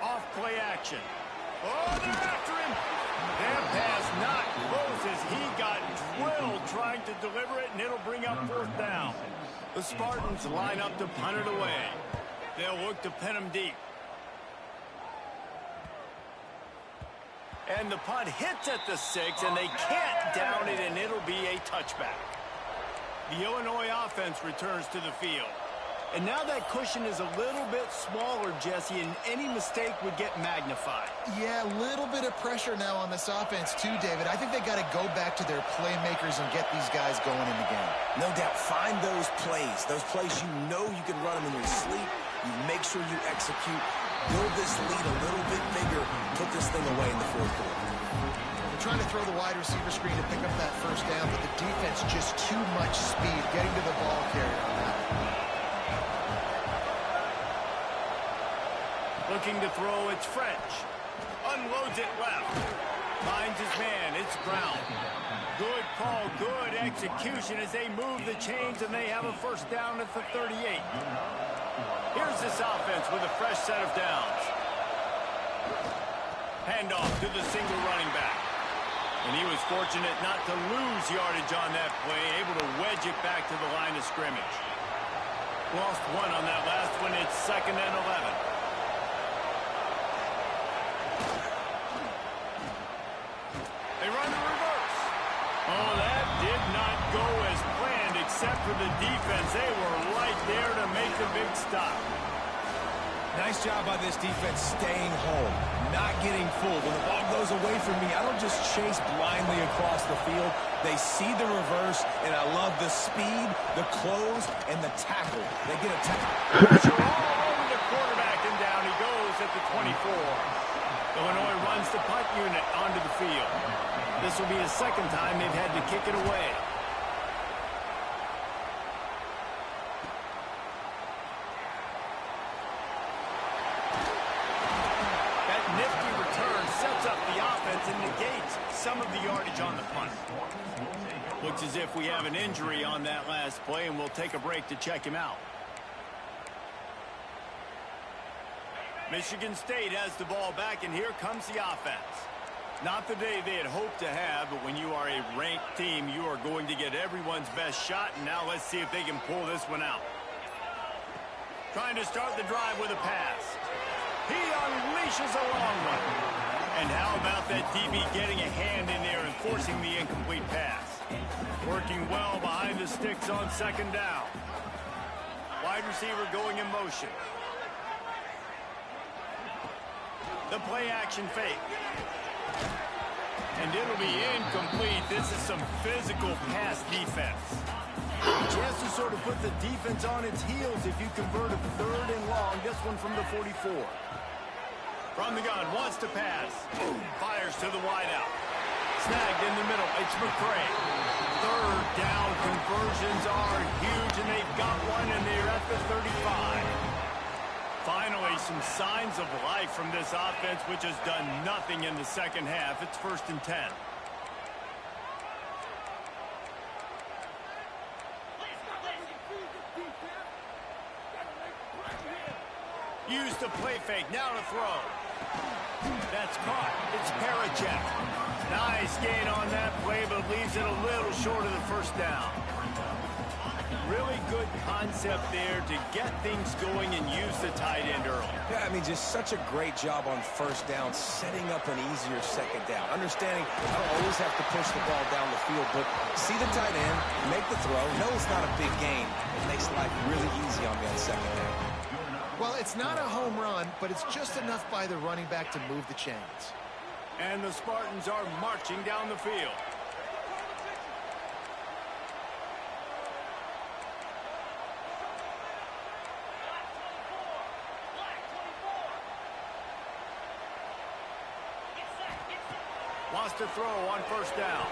Speaker 2: Off play action. Oh, they're after him. That pass not close as he got drilled trying to deliver it, and it'll bring up 4th down. The Spartans line up to punt it away. They'll look to pin him deep. And the punt hits at the 6, and they can't down it, and it'll be a touchback. The Illinois offense returns to the field. And now that cushion is a little bit smaller, Jesse, and any mistake would get magnified.
Speaker 3: Yeah, a little bit of pressure now on this offense too, David. I think they got to go back to their playmakers and get these guys going in the game.
Speaker 4: No doubt. Find those plays you know you can run them in your sleep. You make sure you execute. Build this lead a little bit bigger. Put this thing away in the 4th quarter.
Speaker 3: They're trying to throw the wide receiver screen to pick up that 1st down, but the defense just too much speed getting to the ball carrier on that.
Speaker 2: Looking to throw, it's French. Unloads it left. Finds his man, it's Brown. Good call, good execution as they move the chains and they have a first down at the 38. Here's this offense with a fresh set of downs. Handoff to the single running back. And he was fortunate not to lose yardage on that play, able to wedge it back to the line of scrimmage. Lost one on that last one. It's 2nd and 11. They run the reverse. Oh, that did not go as planned except for the defense. They were right there to make the big stop.
Speaker 4: Nice job by this defense staying home, not getting fooled. When the ball goes away from me, I don't just chase blindly across the field. They see the reverse, and I love the speed, the close, and the tackle. They get a tackle.
Speaker 2: Pressure all over the quarterback, and down he goes at the 24. Illinois runs the punt unit onto the field. This will be the second time they've had to kick it away. That nifty return sets up the offense and negates some of the yardage on the punt. Looks as if we have an injury on that last play, and we'll take a break to check him out. Michigan State has the ball back, and here comes the offense. Not the day they had hoped to have, but when you are a ranked team, you are going to get everyone's best shot, and now let's see if they can pull this one out. Trying to start the drive with a pass. He unleashes a long one. And how about that DB getting a hand in there and forcing the incomplete pass? Working well behind the sticks on 2nd down. Wide receiver going in motion. The play action fake. And it'll be incomplete. This is some physical pass defense. A chance to sort of put the defense on its heels if you convert a 3rd and long. This one from the 44. From the gun, wants to pass. Fires to the wideout. Snagged in the middle. It's McCray. 3rd down conversions are huge, and they've got one, and they're at the 35. Finally, some signs of life from this offense, which has done nothing in the second half. It's 1st and 10. Used to play fake, now to throw. That's caught. It's Parachek. Nice gain on that play, but leaves it a little short of the first down. Really good concept there to get things going and use the tight end early.
Speaker 4: Yeah, I mean, just such a great job on 1st down, setting up an easier 2nd down. Understanding I don't always have to push the ball down the field, but see the tight end, make the throw. No, it's not a big gain. It makes life really easy on me on 2nd down.
Speaker 3: Well, it's not a home run, but it's just enough by the running back to move the chains.
Speaker 2: And the Spartans are marching down the field. Wants to throw on 1st down.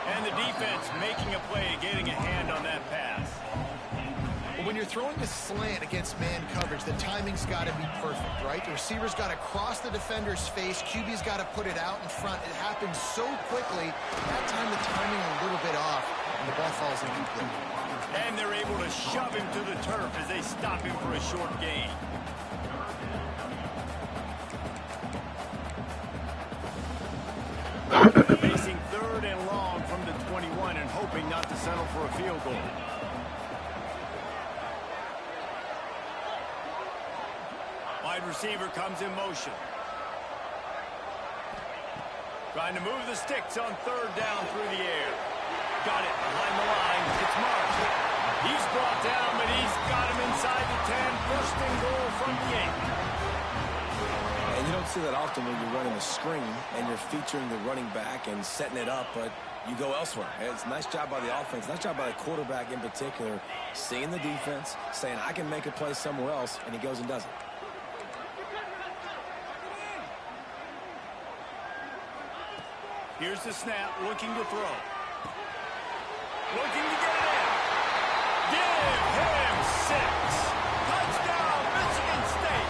Speaker 2: And the defense making a play, getting a hand on that pass.
Speaker 3: But when you're throwing a slant against man coverage, the timing's got to be perfect, right? The receiver's got to cross the defender's face. QB's got to put it out in front. It happens so quickly. That time the timing a little bit off, and the ball falls incomplete.
Speaker 2: And they're able to shove him to the turf as they stop him for a short gain. Facing 3rd and long from the 21 and hoping not to settle for a field goal. Wide receiver comes in motion. Trying to move the sticks on 3rd down through the air. Got it behind the line. It's March. He's brought down, but he's got him inside the 10. 1st and goal from the 8.
Speaker 4: And you don't see that often when you're running a screen and you're featuring the running back and setting it up, but you go elsewhere. It's a nice job by the offense, nice job by the quarterback in particular, seeing the defense, saying, I can make a play somewhere else, and he goes and does it.
Speaker 2: Here's the snap, looking to throw. Looking to get it in. Give him 6. Touchdown, Michigan State.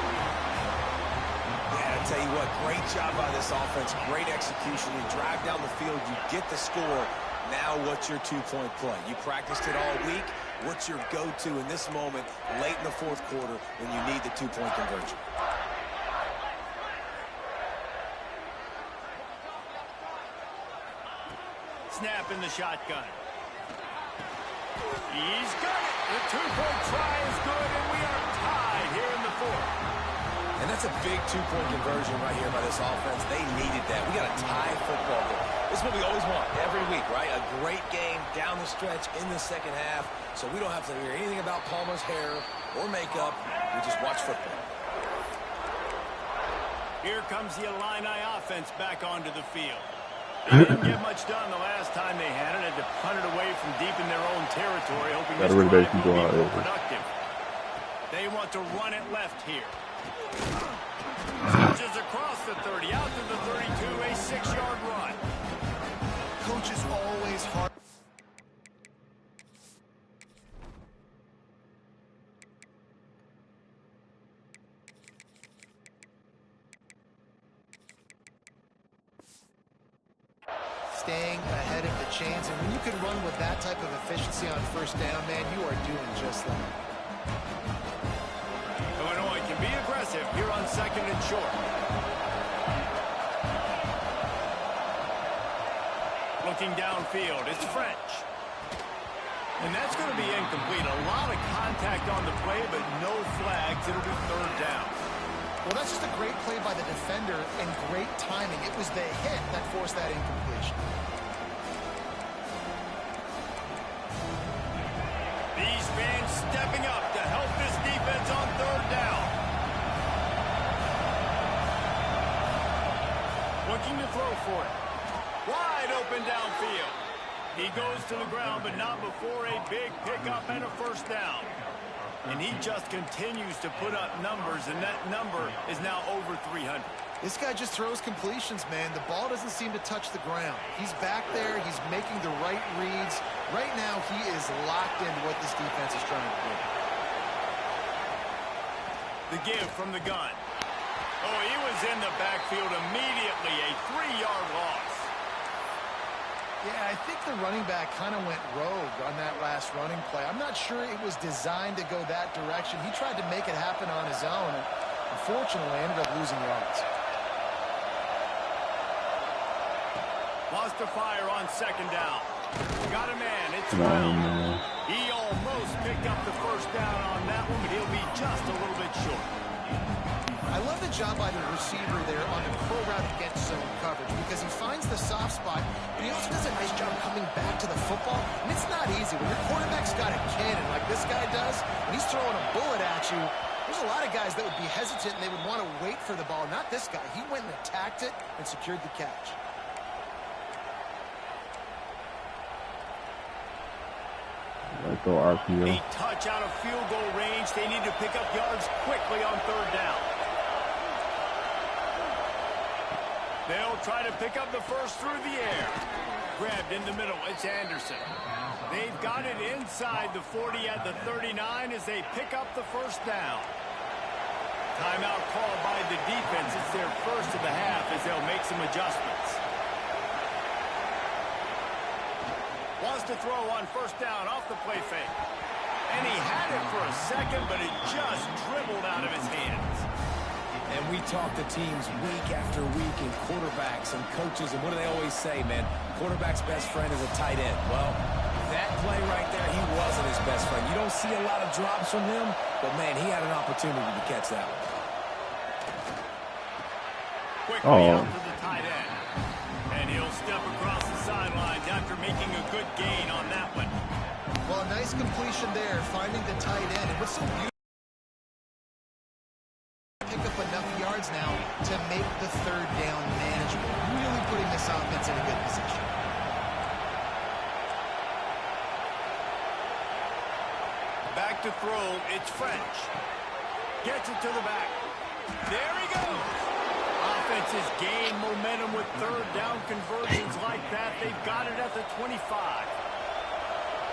Speaker 4: Great job by this offense. Great execution. You drive down the field. You get the score. Now what's your two-point play? You practiced it all week. What's your go-to in this moment late in the fourth quarter when you need the two-point conversion?
Speaker 2: Snap in the shotgun. He's got it. The two-point try is good, and we are tied here in the fourth.
Speaker 4: And that's a big two-point conversion right here by this offense. They needed that. We got a tie football game. This is what we always want every week, right? A great game down the stretch in the second half, so we don't have to hear anything about Palmer's hair or makeup. We just watch football.
Speaker 2: Here comes the Illini offense back onto the field. They didn't get much done the last time they had it. Had to punt it away from deep in their own territory, hoping this drive will be more productive. They want to run it left here. Switches across the 30, out to the 32, a 6-yard run.
Speaker 3: Coach is always hard. Staying ahead of the chains, and when you can run with that type of efficiency on first down, man, you are doing just that.
Speaker 2: Illinois can be aggressive here on 2nd and short. Looking downfield, it's French. And that's going to be incomplete. A lot of contact on the play, but no flags. It'll be 3rd down.
Speaker 3: Well, that's just a great play by the defender and great timing. It was the hit that forced that incompletion.
Speaker 2: These fans stepping up to help this defense on 3rd down. Looking to throw for it. Wide open downfield. He goes to the ground, but not before a big pickup and a 1st down. And he just continues to put up numbers, and that number is now over 300.
Speaker 3: This guy just throws completions, man. The ball doesn't seem to touch the ground. He's back there. He's making the right reads. Right now, he is locked into what this defense is trying to do.
Speaker 2: The give from the gun. Oh, he was in the backfield immediately. A 3-yard loss.
Speaker 3: Yeah, I think the running back kind of went rogue on that last running play. I'm not sure it was designed to go that direction. He tried to make it happen on his own, and unfortunately ended up losing yards.
Speaker 2: Lost to fire on 2nd down. Got a man. It's Brown. He almost picked up the 1st down on that one, but he'll be just a little bit short.
Speaker 3: I love the job by the receiver there on the pro route against zone coverage because he finds the soft spot, but he also does a nice job coming back to the football. And it's not easy. When your quarterback's got a cannon like this guy does, and he's throwing a bullet at you, there's a lot of guys that would be hesitant and they would want to wait for the ball. Not this guy. He went and attacked it and secured the catch.
Speaker 1: Let's go RPO.
Speaker 2: A touch out of field goal range. They need to pick up yards quickly on 3rd down. They'll try to pick up the 1st through the air. Grabbed in the middle. It's Anderson. They've got it inside the 40 at the 39 as they pick up the 1st down. Timeout called by the defense. It's their 1st of the half as they'll make some adjustments. Wants to throw on 1st down off the play fake. And he had it for a second, but it just dribbled out of his hands.
Speaker 4: And we talk to teams week after week and quarterbacks and coaches, and what do they always say, man? Quarterback's best friend is a tight end. Well, that play right there, he wasn't his best friend. You don't see a lot of drops from him, but, man, he had an opportunity to catch that one.
Speaker 2: Quickly out to the tight end. And he'll step across the sidelines after making a good gain on that one.
Speaker 3: Well, a nice completion there, finding the tight end. And what's so beautiful, pick up enough yards now to make the 3rd down manageable. Really putting this offense in a good position.
Speaker 2: Back to throw, it's French. Gets it to the back. There he goes. Offenses gain momentum with 3rd down conversions like that. They've got it at the 25.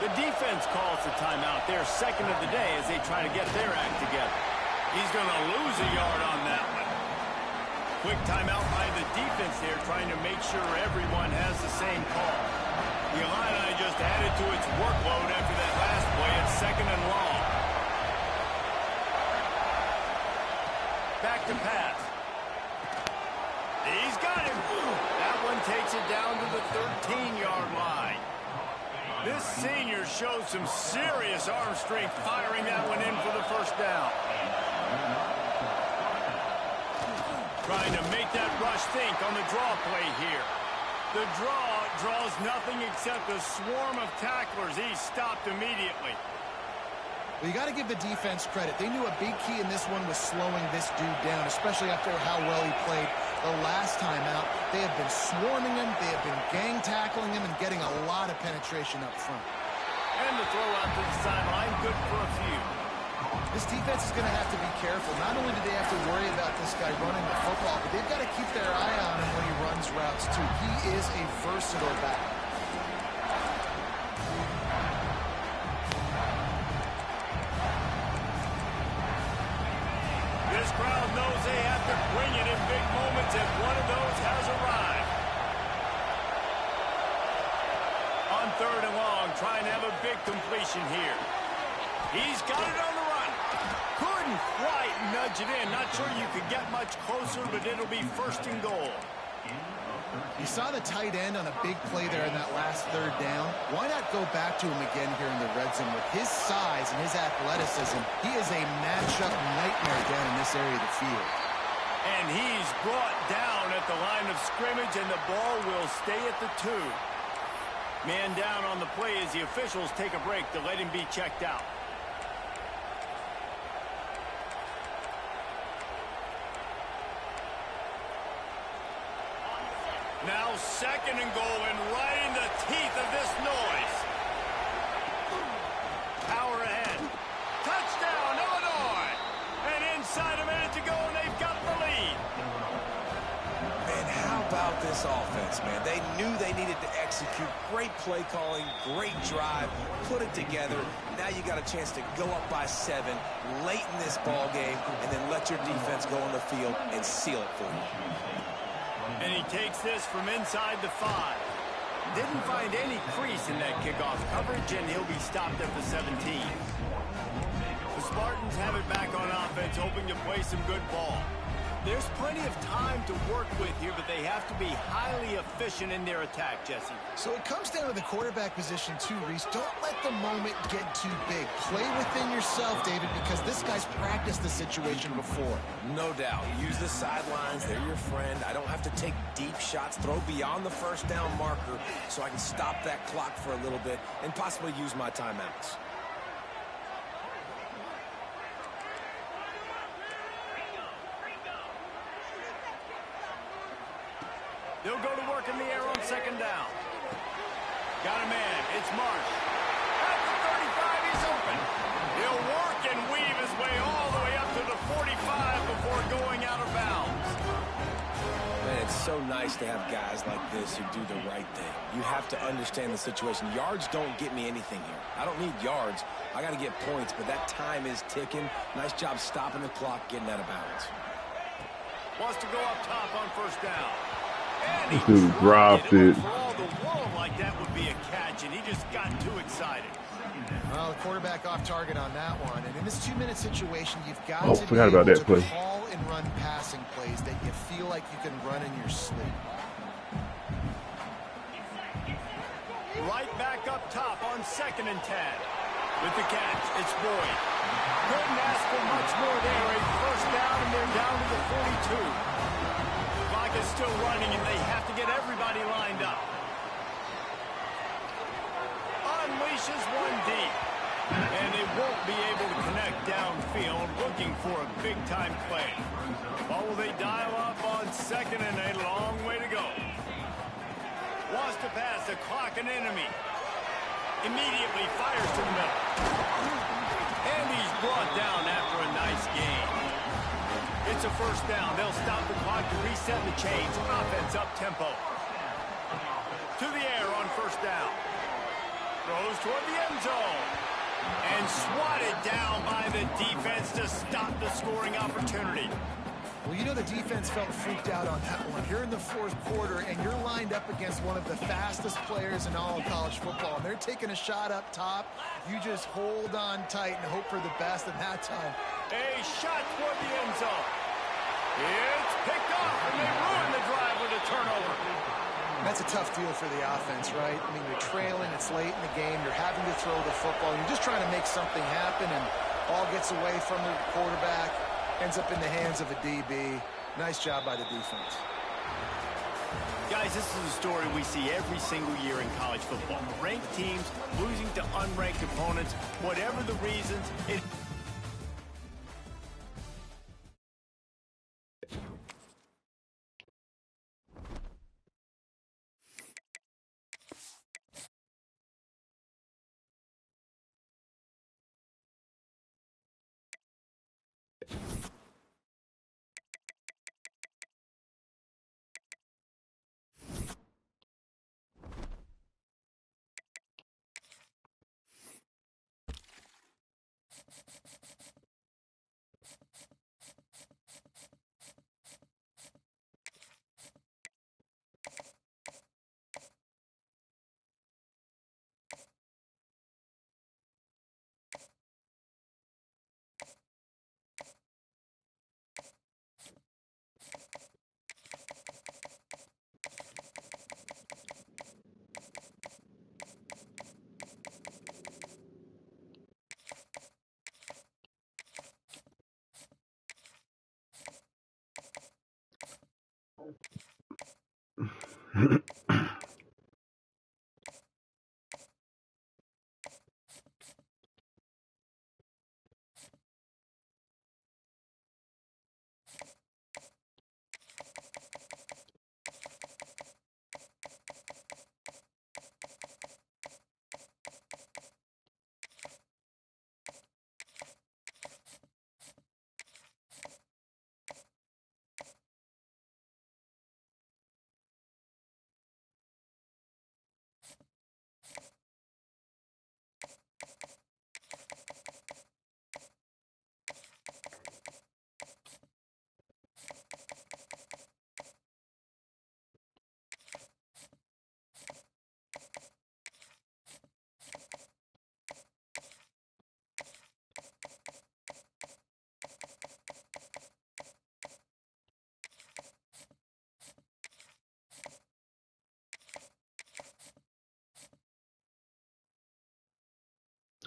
Speaker 2: The defense calls the timeout. Their 2nd of the day as they try to get their act together. He's going to lose a yard on that one. quick timeout by the defense there, trying to make sure everyone has the same call. The Illini just added to its workload after that last play at 2nd and long. Back to pass. He's got him. That one takes it down to the 13-yard line. This senior showed some serious arm strength firing that one in for the first down. Trying to make that rush think on the draw play here. The draw draws nothing except a swarm of tacklers. He's stopped immediately.
Speaker 3: Well, you got to give the defense credit. They knew a big key in this one was slowing this dude down, especially after how well he played the last time out. They have been swarming him. They have been gang tackling him and getting a lot of penetration up front.
Speaker 2: And the throw out to the sideline, good for a few.
Speaker 3: This defense is going to have to be careful. Not only do they have to worry about this guy running the football, but they've got to keep their eye on him when he runs routes, too. He is a versatile back.
Speaker 2: This crowd knows they have to bring it in big moments, and one of those has arrived. On 3rd and long, trying to have a big completion here. He's got it on the run. Couldn't quite nudge it in. Not sure you could get much closer, but it'll be 1st and goal.
Speaker 3: You saw the tight end on a big play there in that last 3rd down. Why not go back to him again here in the red zone? With his size and his athleticism, he is a matchup nightmare down in this area of the field.
Speaker 2: And he's brought down at the line of scrimmage, and the ball will stay at the 2. Man down on the play as the officials take a break to let him be checked out. Now 2nd and goal, and right in the teeth of this noise. Power ahead. Touchdown, Illinois! And inside a minute to go, and they've got the lead.
Speaker 4: Man, how about this offense, man? They knew they needed to execute. Great play calling, great drive, put it together. Now you got a chance to go up by 7 late in this ball game, and then let your defense go on the field and seal it for you.
Speaker 2: And he takes this from inside the 5. Didn't find any crease in that kickoff coverage, and he'll be stopped at the 17. The Spartans have it back on offense, hoping to play some good ball. There's plenty of time to work with here, but they have to be highly efficient in their attack, Jesse.
Speaker 3: So it comes down to the quarterback position too, Reese. Don't let the moment get too big. Play within yourself, David, because this guy's practiced the situation before.
Speaker 4: No doubt. Use the sidelines. They're your friend. I don't have to take deep shots, throw beyond the 1st down marker so I can stop that clock for a little bit and possibly use my timeouts.
Speaker 2: They'll go to work in the air on 2nd down. Got a man. It's Marsh. At the 35, he's open. He'll work and weave his way all the way up to the 45 before going out of bounds.
Speaker 4: Man, it's so nice to have guys like this who do the right thing. You have to understand the situation. Yards don't get me anything here. I don't need yards. I got to get points, but that time is ticking. Nice job stopping the clock, getting out of bounds.
Speaker 2: Wants to go up top on 1st down. And
Speaker 1: This
Speaker 2: he
Speaker 1: dude dropped it.
Speaker 2: For all the world like that would be a catch, and he just got too excited.
Speaker 3: Well, the quarterback off target on that one. And in this 2-minute situation, you've got to be
Speaker 1: forgot
Speaker 3: able
Speaker 1: about that
Speaker 3: to
Speaker 1: play.
Speaker 3: call and run passing plays that you feel like you can run in your sleep.
Speaker 2: Right back up top on 2nd and 10. With the catch, it's Boyd. Couldn't ask for much more there. A 1st down, and they're down to the 42. Clock is still running, and they have to get everybody lined up. Unleashes one deep. And they won't be able to connect downfield, looking for a big-time play. Or will they dial up on 2nd and a long way to go? Wants to pass the clock, an enemy. Immediately fires to the middle. And he's brought down after a nice gain. It's a 1st down. They'll stop the clock to reset the chains. Offense up tempo. To the air on 1st down. Throws toward the end zone. And swatted down by the defense to stop the scoring opportunity.
Speaker 3: Well, you know the defense felt freaked out on that one. You're in the fourth quarter, and you're lined up against one of the fastest players in all of college football, and they're taking a shot up top. You just hold on tight and hope for the best in that time.
Speaker 2: A shot toward the end zone. It's picked off, and they ruin the drive with a turnover.
Speaker 3: That's a tough deal for the offense, right? I mean, you're trailing, it's late in the game, you're having to throw the football, you're just trying to make something happen, and ball gets away from the quarterback, ends up in the hands of a DB. Nice job by the defense.
Speaker 2: Guys, this is a story we see every single year in college football. Ranked teams losing to unranked opponents, whatever the reasons.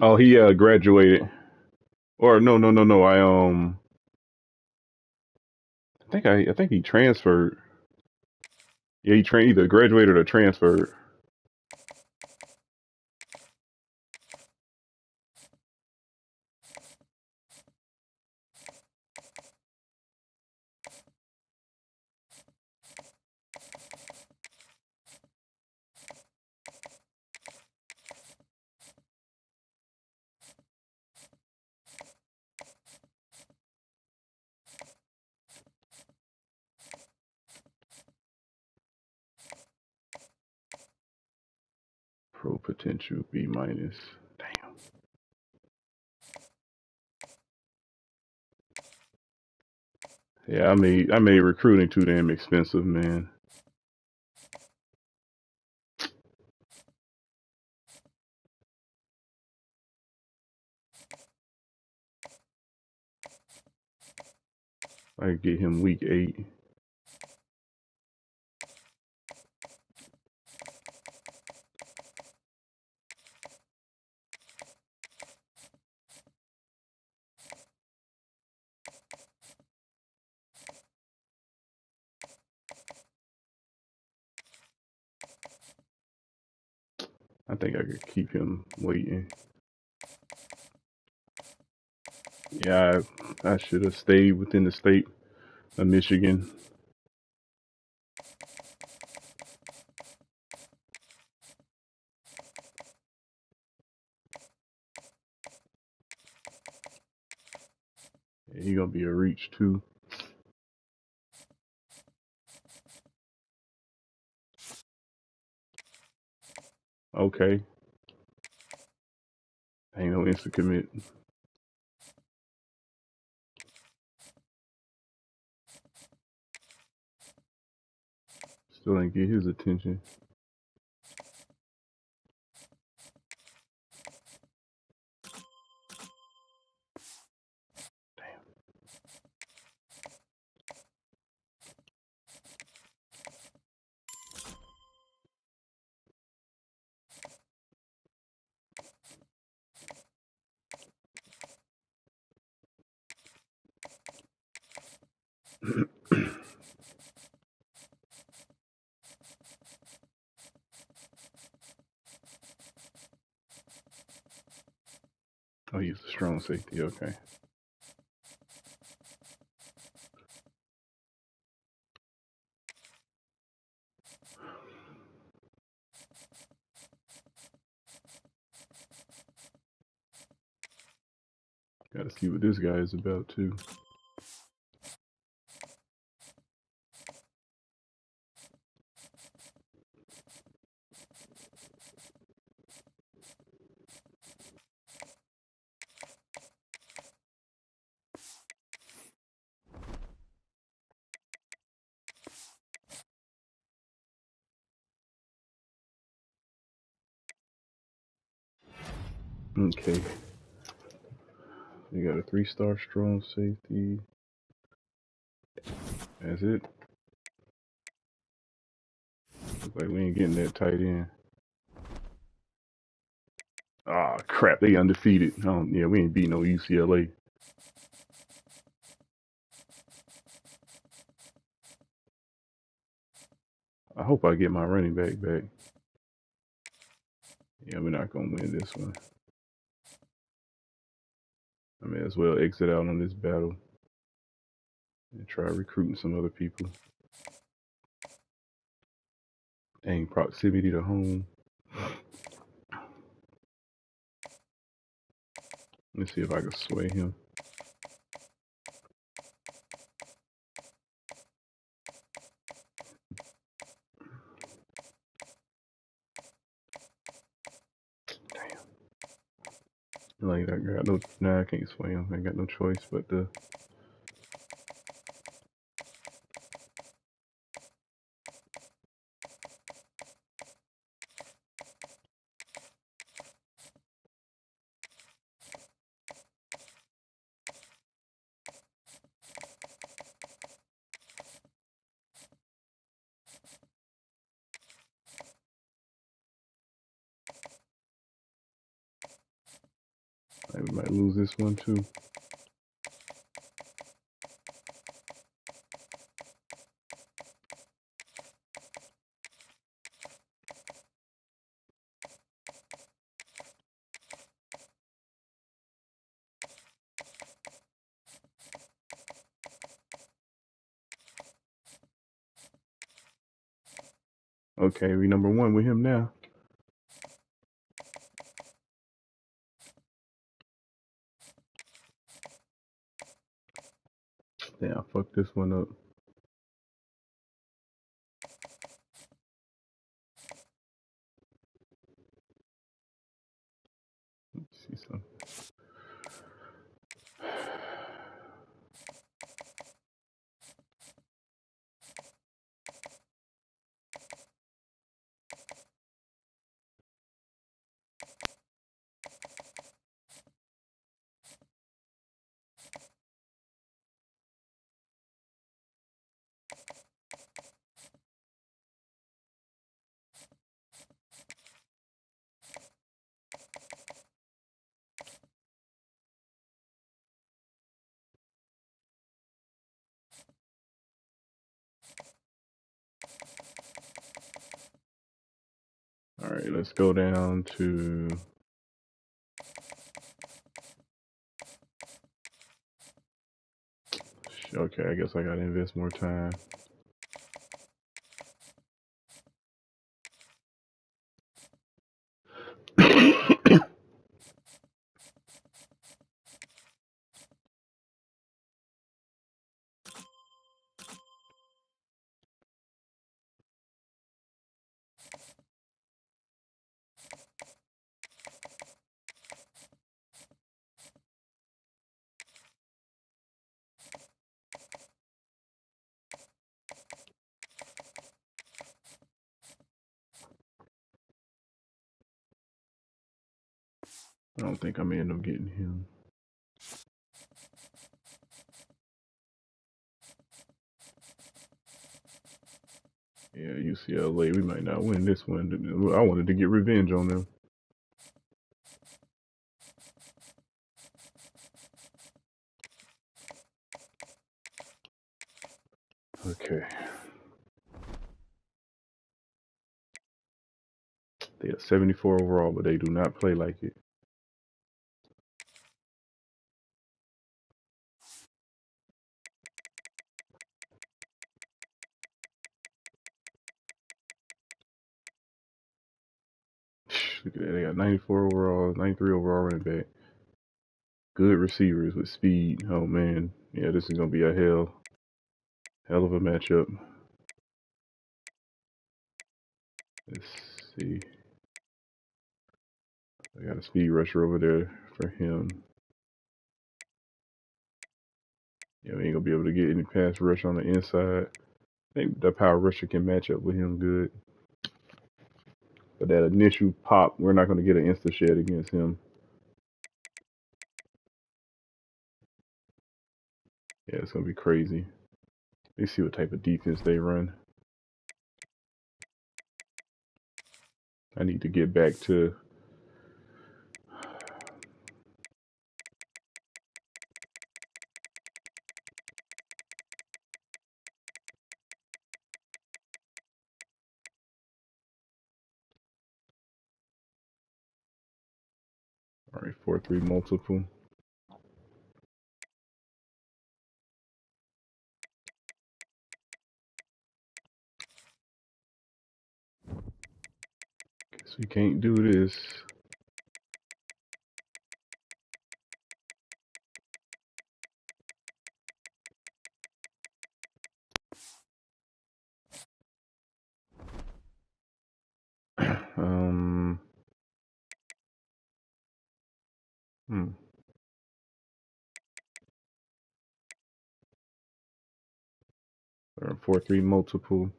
Speaker 1: Oh, he graduated. Or no. I think he transferred. Yeah, he either graduated or transferred. Pro potential B minus. Damn. Yeah, I made recruiting too damn expensive, man. I could get him week 8. I think I could keep him waiting. Yeah, I should have stayed within the state of Michigan. Yeah, he gonna be a reach too. Okay. Ain't no instant commit. Still didn't get his attention. Oh, he's a strong safety. Okay. Got to see what this guy is about too. Okay. You got a 3-star strong safety. That's it. Looks like we ain't getting that tight end. Ah, crap. They undefeated. Yeah, we ain't beating no UCLA. I hope I get my running back back. Yeah, we're not going to win this one. I may as well exit out on this battle and try recruiting some other people. Dang, proximity to home. Let's see if I can sway him. Damn. Like, I got no, nah, I can't sway him. I ain't got no choice but to. We might lose this one too. Okay, we number 1 with him now. Damn, I fucked this one up. Let's see something. All right, let's go down to. Okay, I guess I gotta invest more time. I don't think I may end up getting him. Yeah, UCLA, we might not win this one. I wanted to get revenge on them. Okay. They are 74 overall, but they do not play like it. Look at that. They got 94 overall, 93 overall running back. Good receivers with speed. Oh man. Yeah, this is gonna be a hell of a matchup. Let's see. I got a speed rusher over there for him. Yeah, we ain't gonna be able to get any pass rush on the inside. I think the power rusher can match up with him good. But that initial pop, we're not gonna get an insta shed against him. Yeah, it's gonna be crazy. Let's see what type of defense they run. I need to get back to all right, 4-3 multiple. Guess we can't do this. um. Hmm. 4-3 multiple.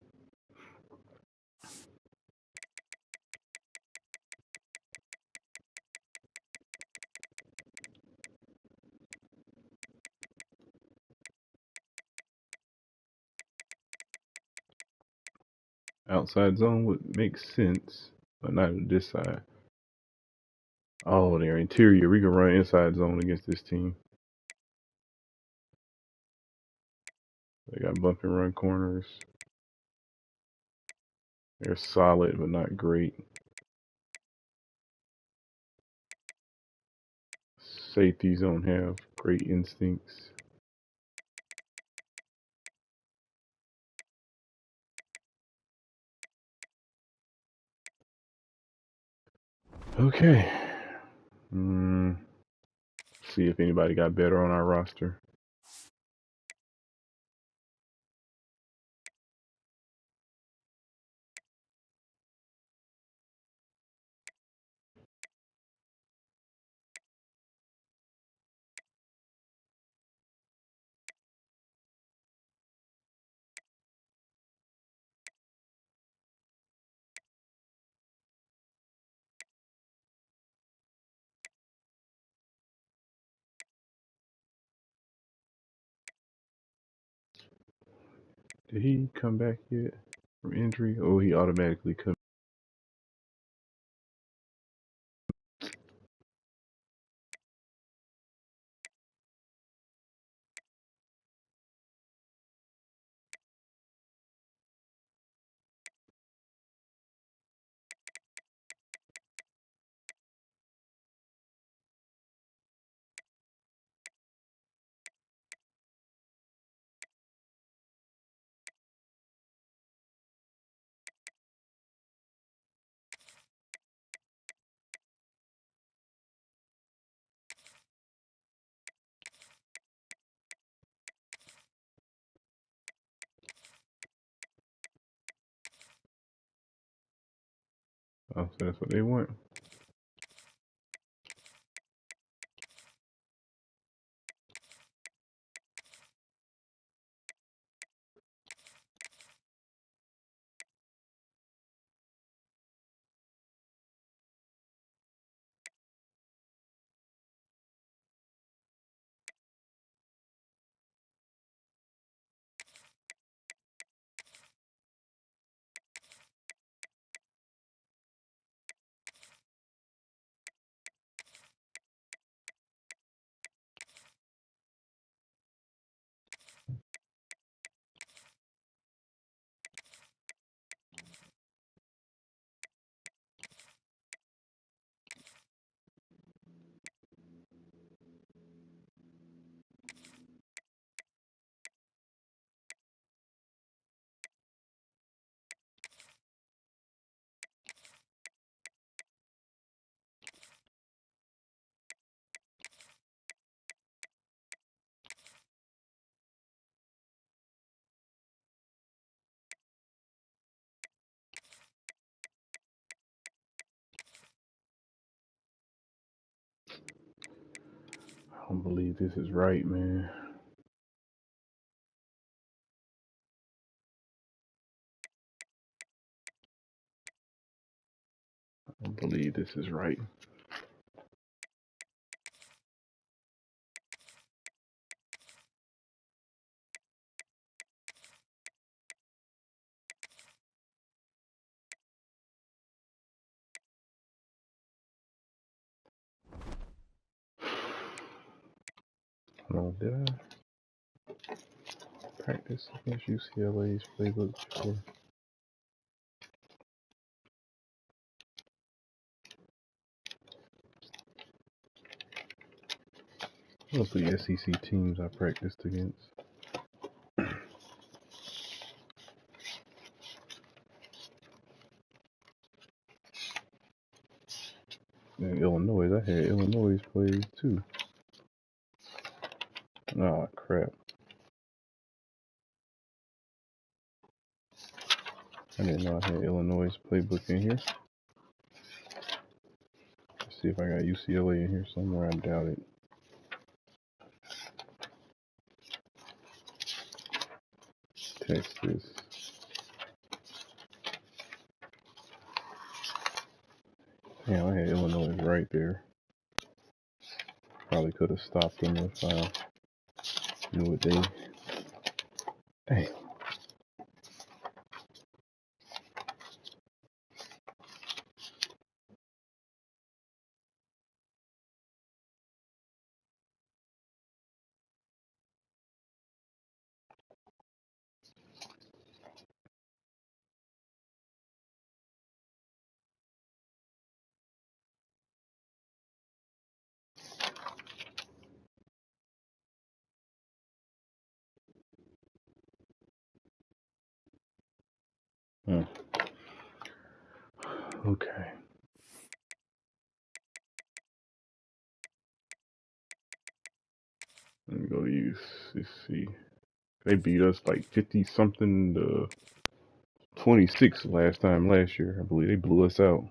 Speaker 1: Outside zone would make sense, but not on this side. Oh, their interior. We can run inside zone against this team. They got bump and run corners. They're solid, but not great. Safeties don't have great instincts. Okay. See if anybody got better on our roster. Did he come back yet from injury? Oh, he automatically comes. Oh, so that's what they want. don't believe this is right, man. I don't believe this is right. Hold on, did I practice against UCLA's playbook before? What's the SEC teams I practiced against? In Illinois, I had Illinois plays too. Ah, crap. I didn't know I had Illinois' playbook in here. Let's see if I got UCLA in here somewhere. I doubt it. Texas. Damn, I had Illinois right there. Probably could have stopped them if I knew what they. Damn. Okay. Let me go use. Let's see. They beat us like 50 something to 26 last year. I believe they blew us out.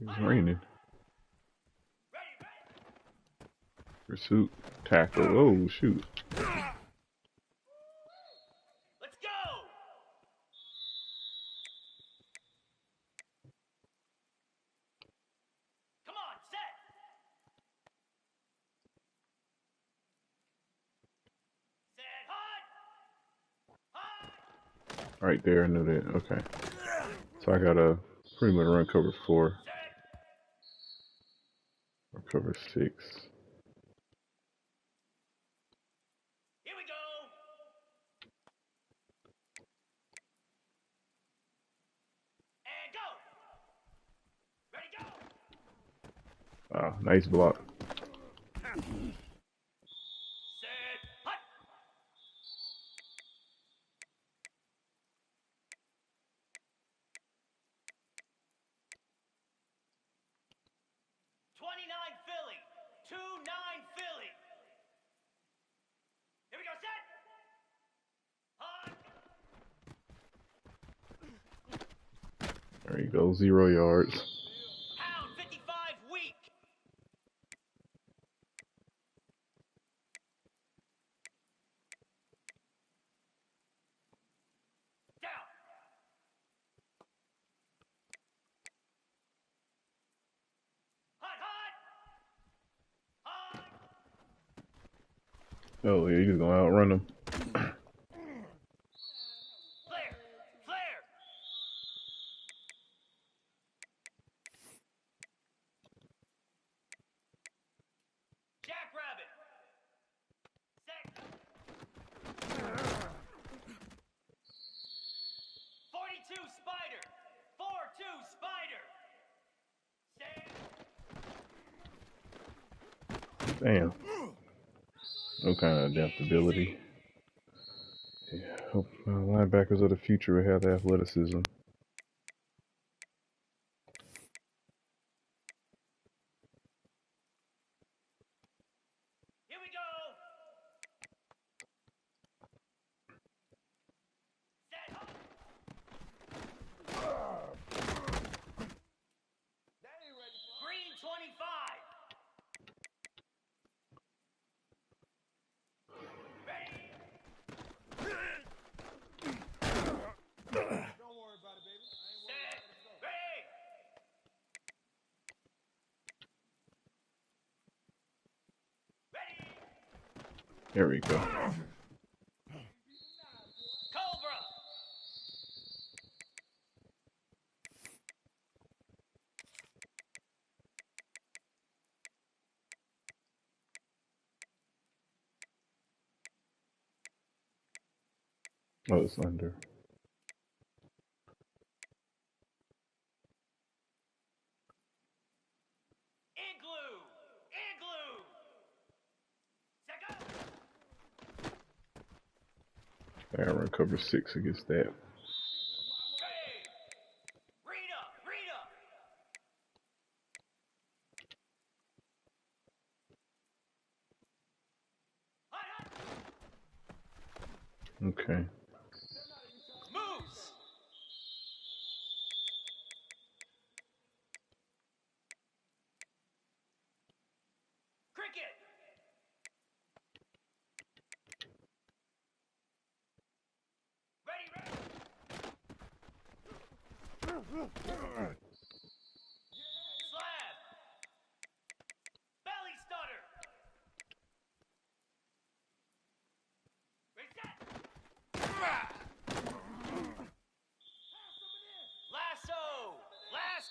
Speaker 1: It's raining. Pursuit, tackle. Oh shoot!
Speaker 2: Let's go! Come on, set! Set, hot!
Speaker 1: Right there, I knew that. Okay, so I gotta pretty much run cover 4 or cover 6.
Speaker 2: Here we go! And go! Ready, go!
Speaker 1: Ah, nice block.
Speaker 2: Set, hot! 29 Philly, 2-9 Philly. Here we go, set! Hot!
Speaker 1: There you go, 0 yards.
Speaker 2: Pound 55 weak. Down. Hot, hot! Hot!
Speaker 1: Oh yeah, you just gonna outrun them.
Speaker 2: Flare! Flare!
Speaker 1: Damn. No kind of adaptability. Yeah, hope linebackers of the future will have the athleticism.
Speaker 2: Here we go. Set up. Green 25.
Speaker 1: There we go.
Speaker 2: Cobra.
Speaker 1: Oh, it's under.
Speaker 2: Igloo. Igloo. Second.
Speaker 1: Aaron cover 6 against that.
Speaker 2: Rita. Rita.
Speaker 1: Okay.
Speaker 2: Moves. Cricket. Ready, ready. Slab. Belly stutter. Reset. Lasso. Last.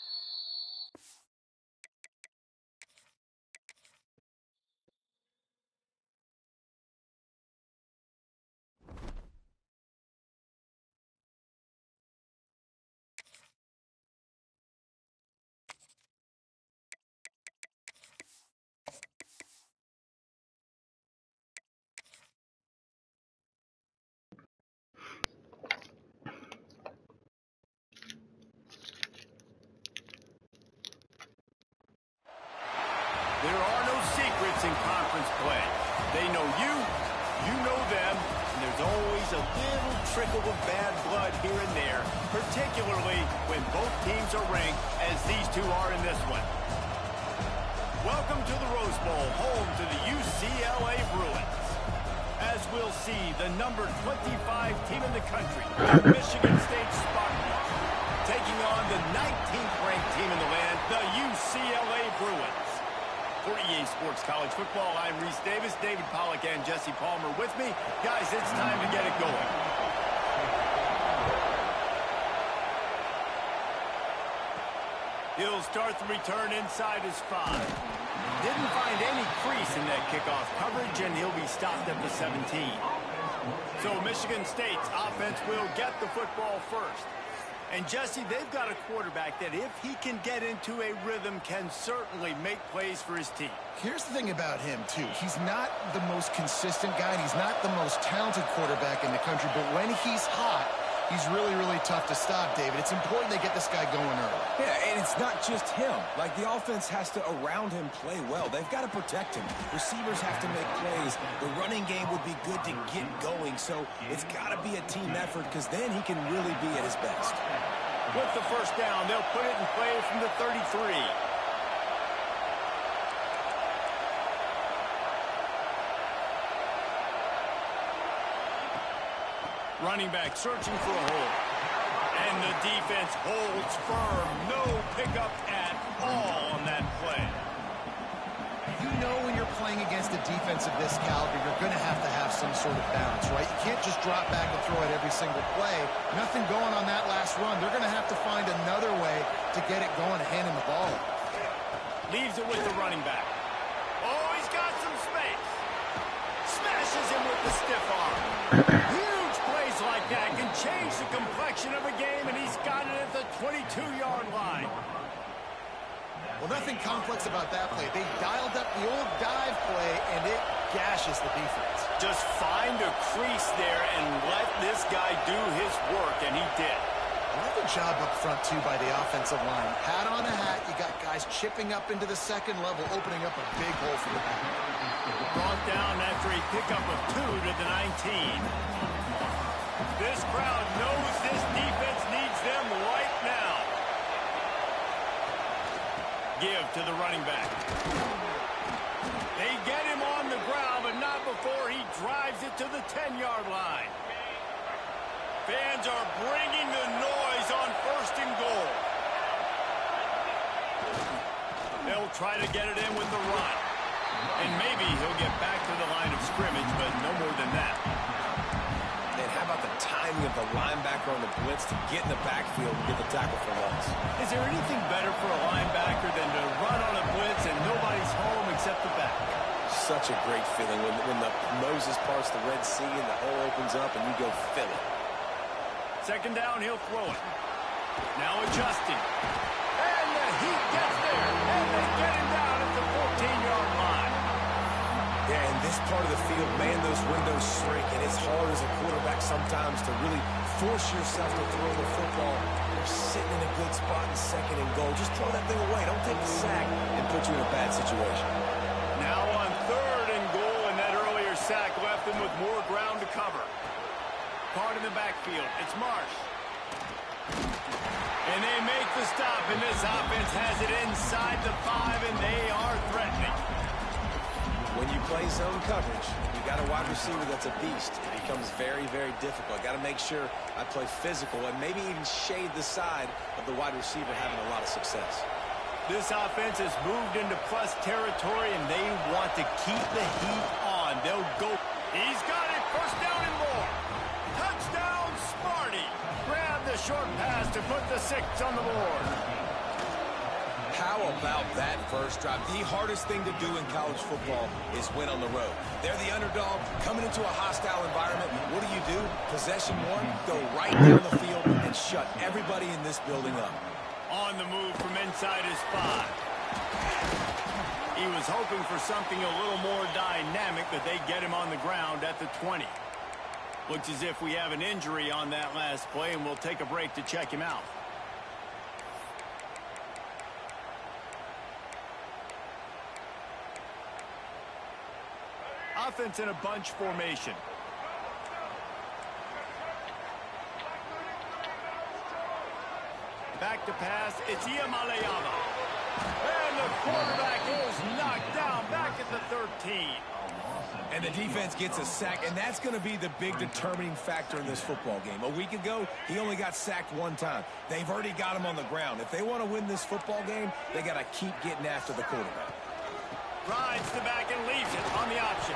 Speaker 2: There are no secrets in conference play. They know you, you know them, and there's always a little trickle of bad blood here and there, particularly when both teams are ranked as these two are in this one. Welcome to the Rose Bowl, home to the UCLA Bruins. As we'll see, the number 25 team in the country, the Michigan State Spartans, taking on the 19th ranked team in the land, the UCLA Bruins. For EA Sports College Football, I'm Reese Davis, David Pollack, and Jesse Palmer with me. Guys, it's time to get it going. He'll start the return inside his 5. Didn't find any crease in that kickoff coverage, and he'll be stopped at the 17. So Michigan State's offense will get the football first. And Jesse, they've got a quarterback that if he can get into a rhythm can certainly make plays for his team.
Speaker 3: Here's the thing about him, too. He's not the most consistent guy, and he's not the most talented quarterback in the country, but when he's hot, he's really, really tough to stop, David. It's important they get this guy going early.
Speaker 4: Yeah, and it's not just him. Like, the offense has to, around him, play well. They've got to protect him. Receivers have to make plays. The running game would be good to get going, so it's got to be a team effort because then he can really be at his best.
Speaker 2: With the first down, they'll put it in play from the 33. Running back searching for a hole. And the defense holds firm. No pickup at all on that play.
Speaker 3: You know when you're playing against a defense of this caliber, you're going to have some sort of balance, right? You can't just drop back and throw it every single play. Nothing going on that last run. They're going to have to find another way to get it going and hand him the ball.
Speaker 2: Leaves it with the running back. Oh, he's got some space. Smashes him with the stiff arm. Huge plays like that can change the complexion of a game, and he's got it at the 22-yard line.
Speaker 3: Well, nothing complex about that play. They dialed up the old dive play, and it gashes the defense.
Speaker 2: Just find a crease there and let this guy do his work, and he did.
Speaker 3: I like the job up front, too, by the offensive line. Hat on a hat, you got guys chipping up into the second level, opening up a big hole for the back.
Speaker 2: Brought down after a pickup of 2 to the 19. This crowd knows this defense needs them right now. Give to the running back. They get him on the ground, but not before he drives it to the 10-yard line. Fans are bringing the noise on 1st and goal. They'll try to get it in with the run. And maybe he'll get back to the line of scrimmage, but no more than that.
Speaker 4: And how about the timing of the linebacker on the blitz to get in the backfield and get the tackle for loss?
Speaker 2: Is there anything better for a linebacker than to run on a blitz and nobody's home except the back?
Speaker 4: Such a great feeling when the Moses parts the Red Sea and the hole opens up and you go fill it.
Speaker 2: 2nd down, he'll throw it. Now adjusting. And the heat gets there. And they get him down at the 14-yard line.
Speaker 4: Yeah, in this part of the field, man, those windows shrink, and it's hard as a quarterback sometimes to really force yourself to throw the football. You're sitting in a good spot in 2nd and goal. Just throw that thing away. Don't take the sack and put you in a bad situation.
Speaker 2: Now on 3rd and goal, and that earlier sack left him with more ground to cover. Caught in the backfield. It's Marsh. And they make the stop, and this offense has it inside the 5, and they are threatening.
Speaker 4: When you play zone coverage, you got a wide receiver that's a beast. It becomes very, very difficult. Got to make sure I play physical and maybe even shade the side of the wide receiver having a lot of success.
Speaker 2: This offense has moved into plus territory, and they want to keep the heat on. They'll go. He's got it. 1st down and more. Touchdown, Smarty. Grab the short pass to put the 6 on the board.
Speaker 4: How about that first drive? The hardest thing to do in college football is win on the road. They're the underdog coming into a hostile environment. What do? Possession 1, go right down the field and shut everybody in this building up.
Speaker 2: On the move from inside his 5. He was hoping for something a little more dynamic, but they get him on the ground at the 20. Looks as if we have an injury on that last play, and we'll take a break to check him out. Offense in a bunch formation. Back to pass. It's Iamalayama. And the quarterback is knocked down back at the 13.
Speaker 4: And the defense gets a sack, and that's going to be the big determining factor in this football game. A week ago, he only got sacked 1 time. They've already got him on the ground. If they want to win this football game, they got to keep getting after the quarterback.
Speaker 2: Rides the back and leaves it on the option.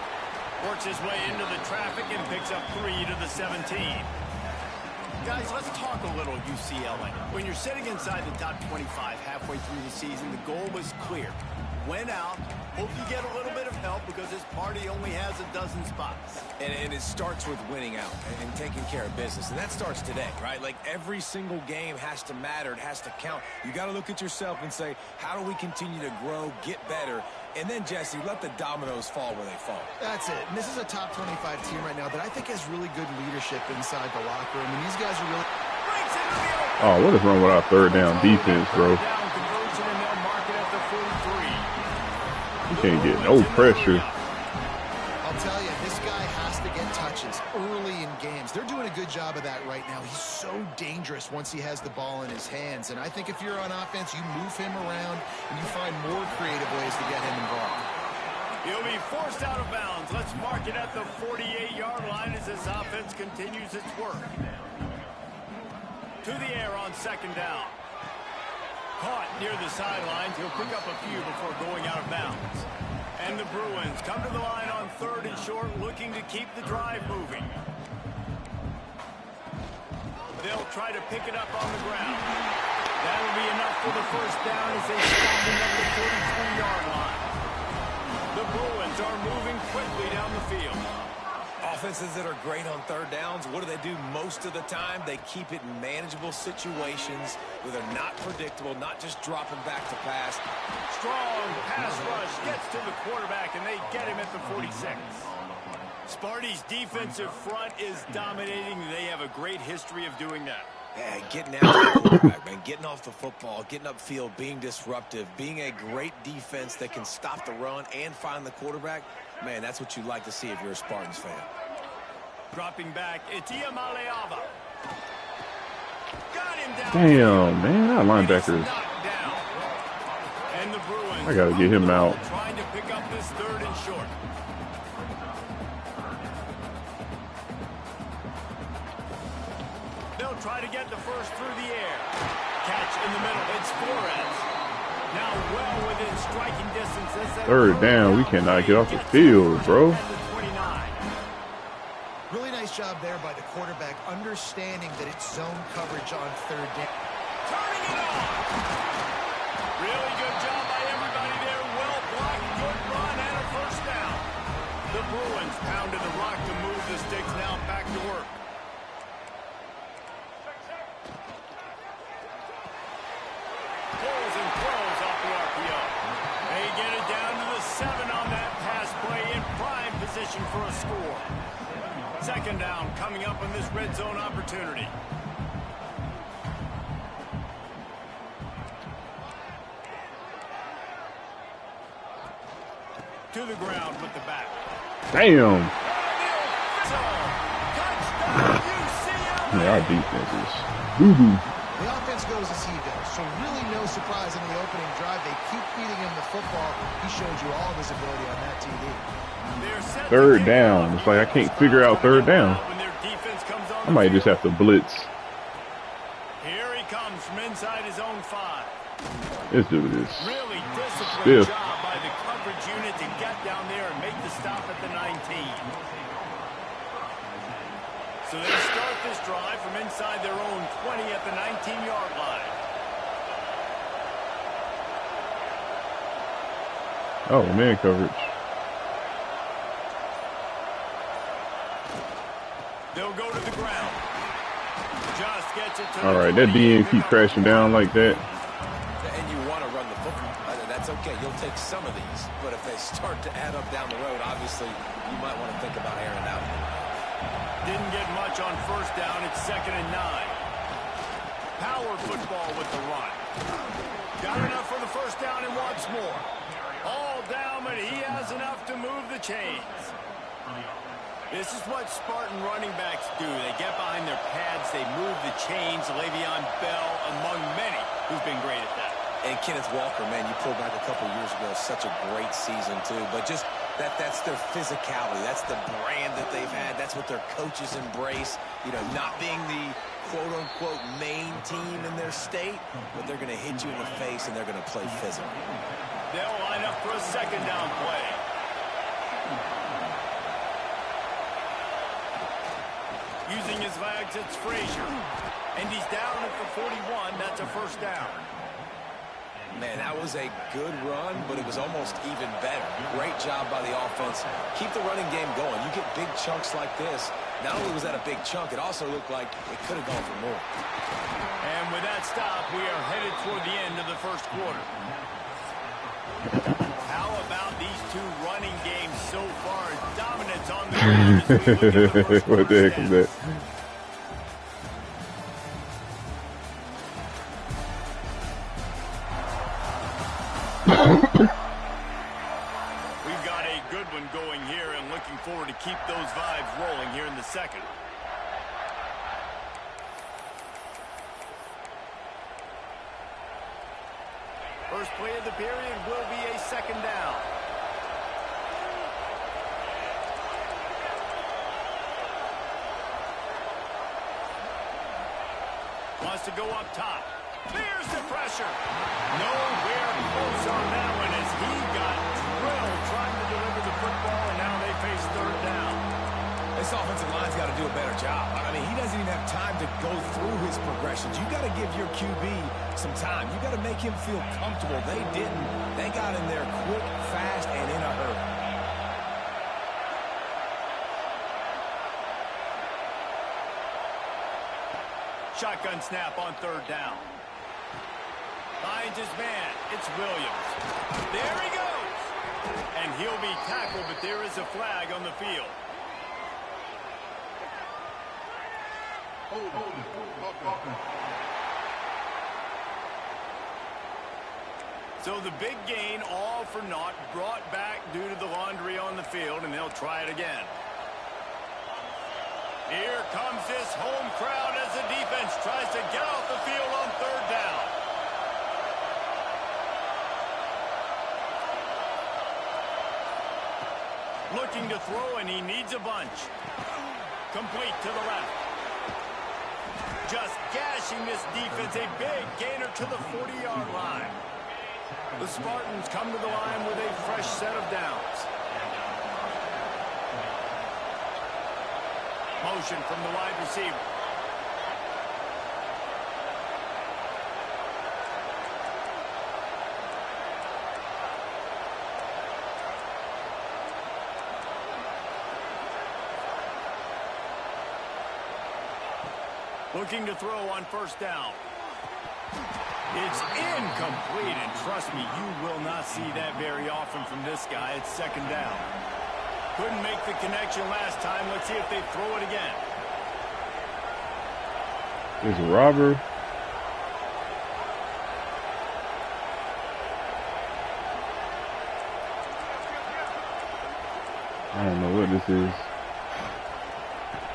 Speaker 2: Works his way into the traffic and picks up 3 to the 17. Guys, let's talk a little UCLA. When you're sitting inside the top 25 halfway through the season, the goal was clear. Went out, hope you get a little bit of help because this party only has a dozen spots.
Speaker 4: And it starts with winning out and taking care of business. And that starts today, right? Like every single game has to matter. It has to count. You got to look at yourself and say, how do we continue to grow, get better? And then, Jesse, let the dominoes fall where they fall.
Speaker 3: That's it. And this is a top 25 team right now that I think has really good leadership inside the locker room. And these guys are really...
Speaker 1: Oh, what is wrong with our 3rd down defense, bro? You can't get no pressure.
Speaker 3: I'll tell you, this guy has to get touches early in games. They're doing a good job of that right now. He's so dangerous once he has the ball in his hands. And I think if you're on offense, you move him around and you find more creative ways to get him involved.
Speaker 2: He'll be forced out of bounds. Let's mark it at the 48-yard line as this offense continues its work. To the air on 2nd down. Caught near the sidelines. He'll pick up a few before going out of bounds. And the Bruins come to the line on 3rd and short, looking to keep the drive moving. They'll try to pick it up on the ground. That'll be enough for the 1st down as they stop him at the 43-yard line. The Bruins are moving quickly down the field.
Speaker 4: Offenses that are great on third downs, what do? Most of the time, they keep it in manageable situations where they're not predictable, not just dropping back to pass.
Speaker 2: Strong pass rush gets to the quarterback, and they get him at the 46. Sparty's defensive front is dominating. They have a great history of doing that.
Speaker 4: Yeah, getting after the quarterback, man, getting off the football, getting upfield, being disruptive, being a great defense that can stop the run and find the quarterback. Man, that's what you like to see if you're a Spartans fan.
Speaker 2: Dropping back, Itia Maleava. Got him down.
Speaker 1: Damn, man, our linebackers.
Speaker 2: And the Bruins,
Speaker 1: I gotta get him out.
Speaker 2: Trying to pick up this 3rd and short. They'll try to get the first through the air. Catch in the middle. It's Flores. Now well within striking distance.
Speaker 1: 3rd down. We cannot get off the field, bro.
Speaker 3: Really nice job there by the quarterback, understanding that it's zone coverage on 3rd down.
Speaker 2: Turning it on. Really good job by everybody there. Well blocked, good run, and a first down. The Bruins pounded the rock to move the sticks. Now back to work. Pulls and throws off the RPO. They get it down to the 7 on that pass play in prime position for a score. 2nd down coming up on this red zone opportunity. To the ground with the back.
Speaker 1: Damn.
Speaker 2: Touchdown,
Speaker 1: Yeah, our defense is boo-boo.
Speaker 3: The offense goes as he goes, so really no surprise in the opening drive. They keep feeding him the football. He showed you all of his ability on that TD.
Speaker 1: 3rd down. It's like I can't figure out 3rd down. I might just have to blitz.
Speaker 2: Here he comes from inside his own 5.
Speaker 1: Let's do this.
Speaker 2: Really disciplined
Speaker 1: Stiff.
Speaker 2: job by the coverage unit to get down there and make the stop at the 19. So they start this drive from inside their own 20 at the 19-yard line.
Speaker 1: Oh, man coverage.
Speaker 2: They'll go to the ground. Just gets it to
Speaker 1: All right, that DN keep crashing down like that.
Speaker 4: And you want to run the football. That's okay. You'll take some of these. But if they start to add up down the road, obviously, you might want to think about airing it out.
Speaker 2: Didn't get much on 1st down. It's 2nd and 9. Power football with the run. Got enough for the 1st down and wants more. All down, but he has enough to move the chains. This is what Spartan running backs do. They get behind their pads, they move the chains. Le'Veon Bell, among many, who's been great at that.
Speaker 4: And Kenneth Walker, man, you pulled back a couple years ago, such a great season, too. But just that's their physicality. That's the brand that they've had. That's what their coaches embrace. You know, not being the quote-unquote main team in their state, but they're going to hit you in the face, and they're going to play physical.
Speaker 2: They'll line up for a 2nd down play. Using his legs, it's Frazier. And he's down at the 41. That's a 1st down.
Speaker 4: Man, that was a good run, but it was almost even better. Great job by the offense. Keep the running game going. You get big chunks like this. Not only was that a big chunk, it also looked like it could have gone for more.
Speaker 2: And with that stop, we are headed toward the end of the 1st quarter. How about these two running games so far? Dominance on the ground.
Speaker 1: What the heck is that?
Speaker 2: We've got a good one going here and looking forward to keep those vibes rolling here in the 2nd. First play of the period will be a 2nd down. Wants to go up top. There's the pressure. Nowhere close on that one as he got drilled trying to deliver the football, and now they face 3rd down.
Speaker 4: This offensive line's got to do a better job. I mean, he doesn't even have time to go through his progressions. You got to give your QB some time. You got to make him feel comfortable. They didn't. They got in there quick, fast, and in a hurry.
Speaker 2: Shotgun snap on third down. Finds his man. It's Williams. There he goes. And he'll be tackled, but there is a flag on the field. So the big gain, all for naught, brought back due to the laundry on the field, and they'll try it again. Here comes this home crowd as the defense tries to get off the field on third down. Looking to throw, and he needs a bunch. Complete to the left. Just gashing this defense, a big gainer to the 40-yard line. The Spartans come to the line with a fresh set of downs. Motion from the wide receiver. Looking to throw on first down. It's incomplete, and trust me, you will not see that very often from this guy. It's second down. Couldn't make the connection last time. Let's see if they throw it again.
Speaker 1: There's a robber. I don't know what this is.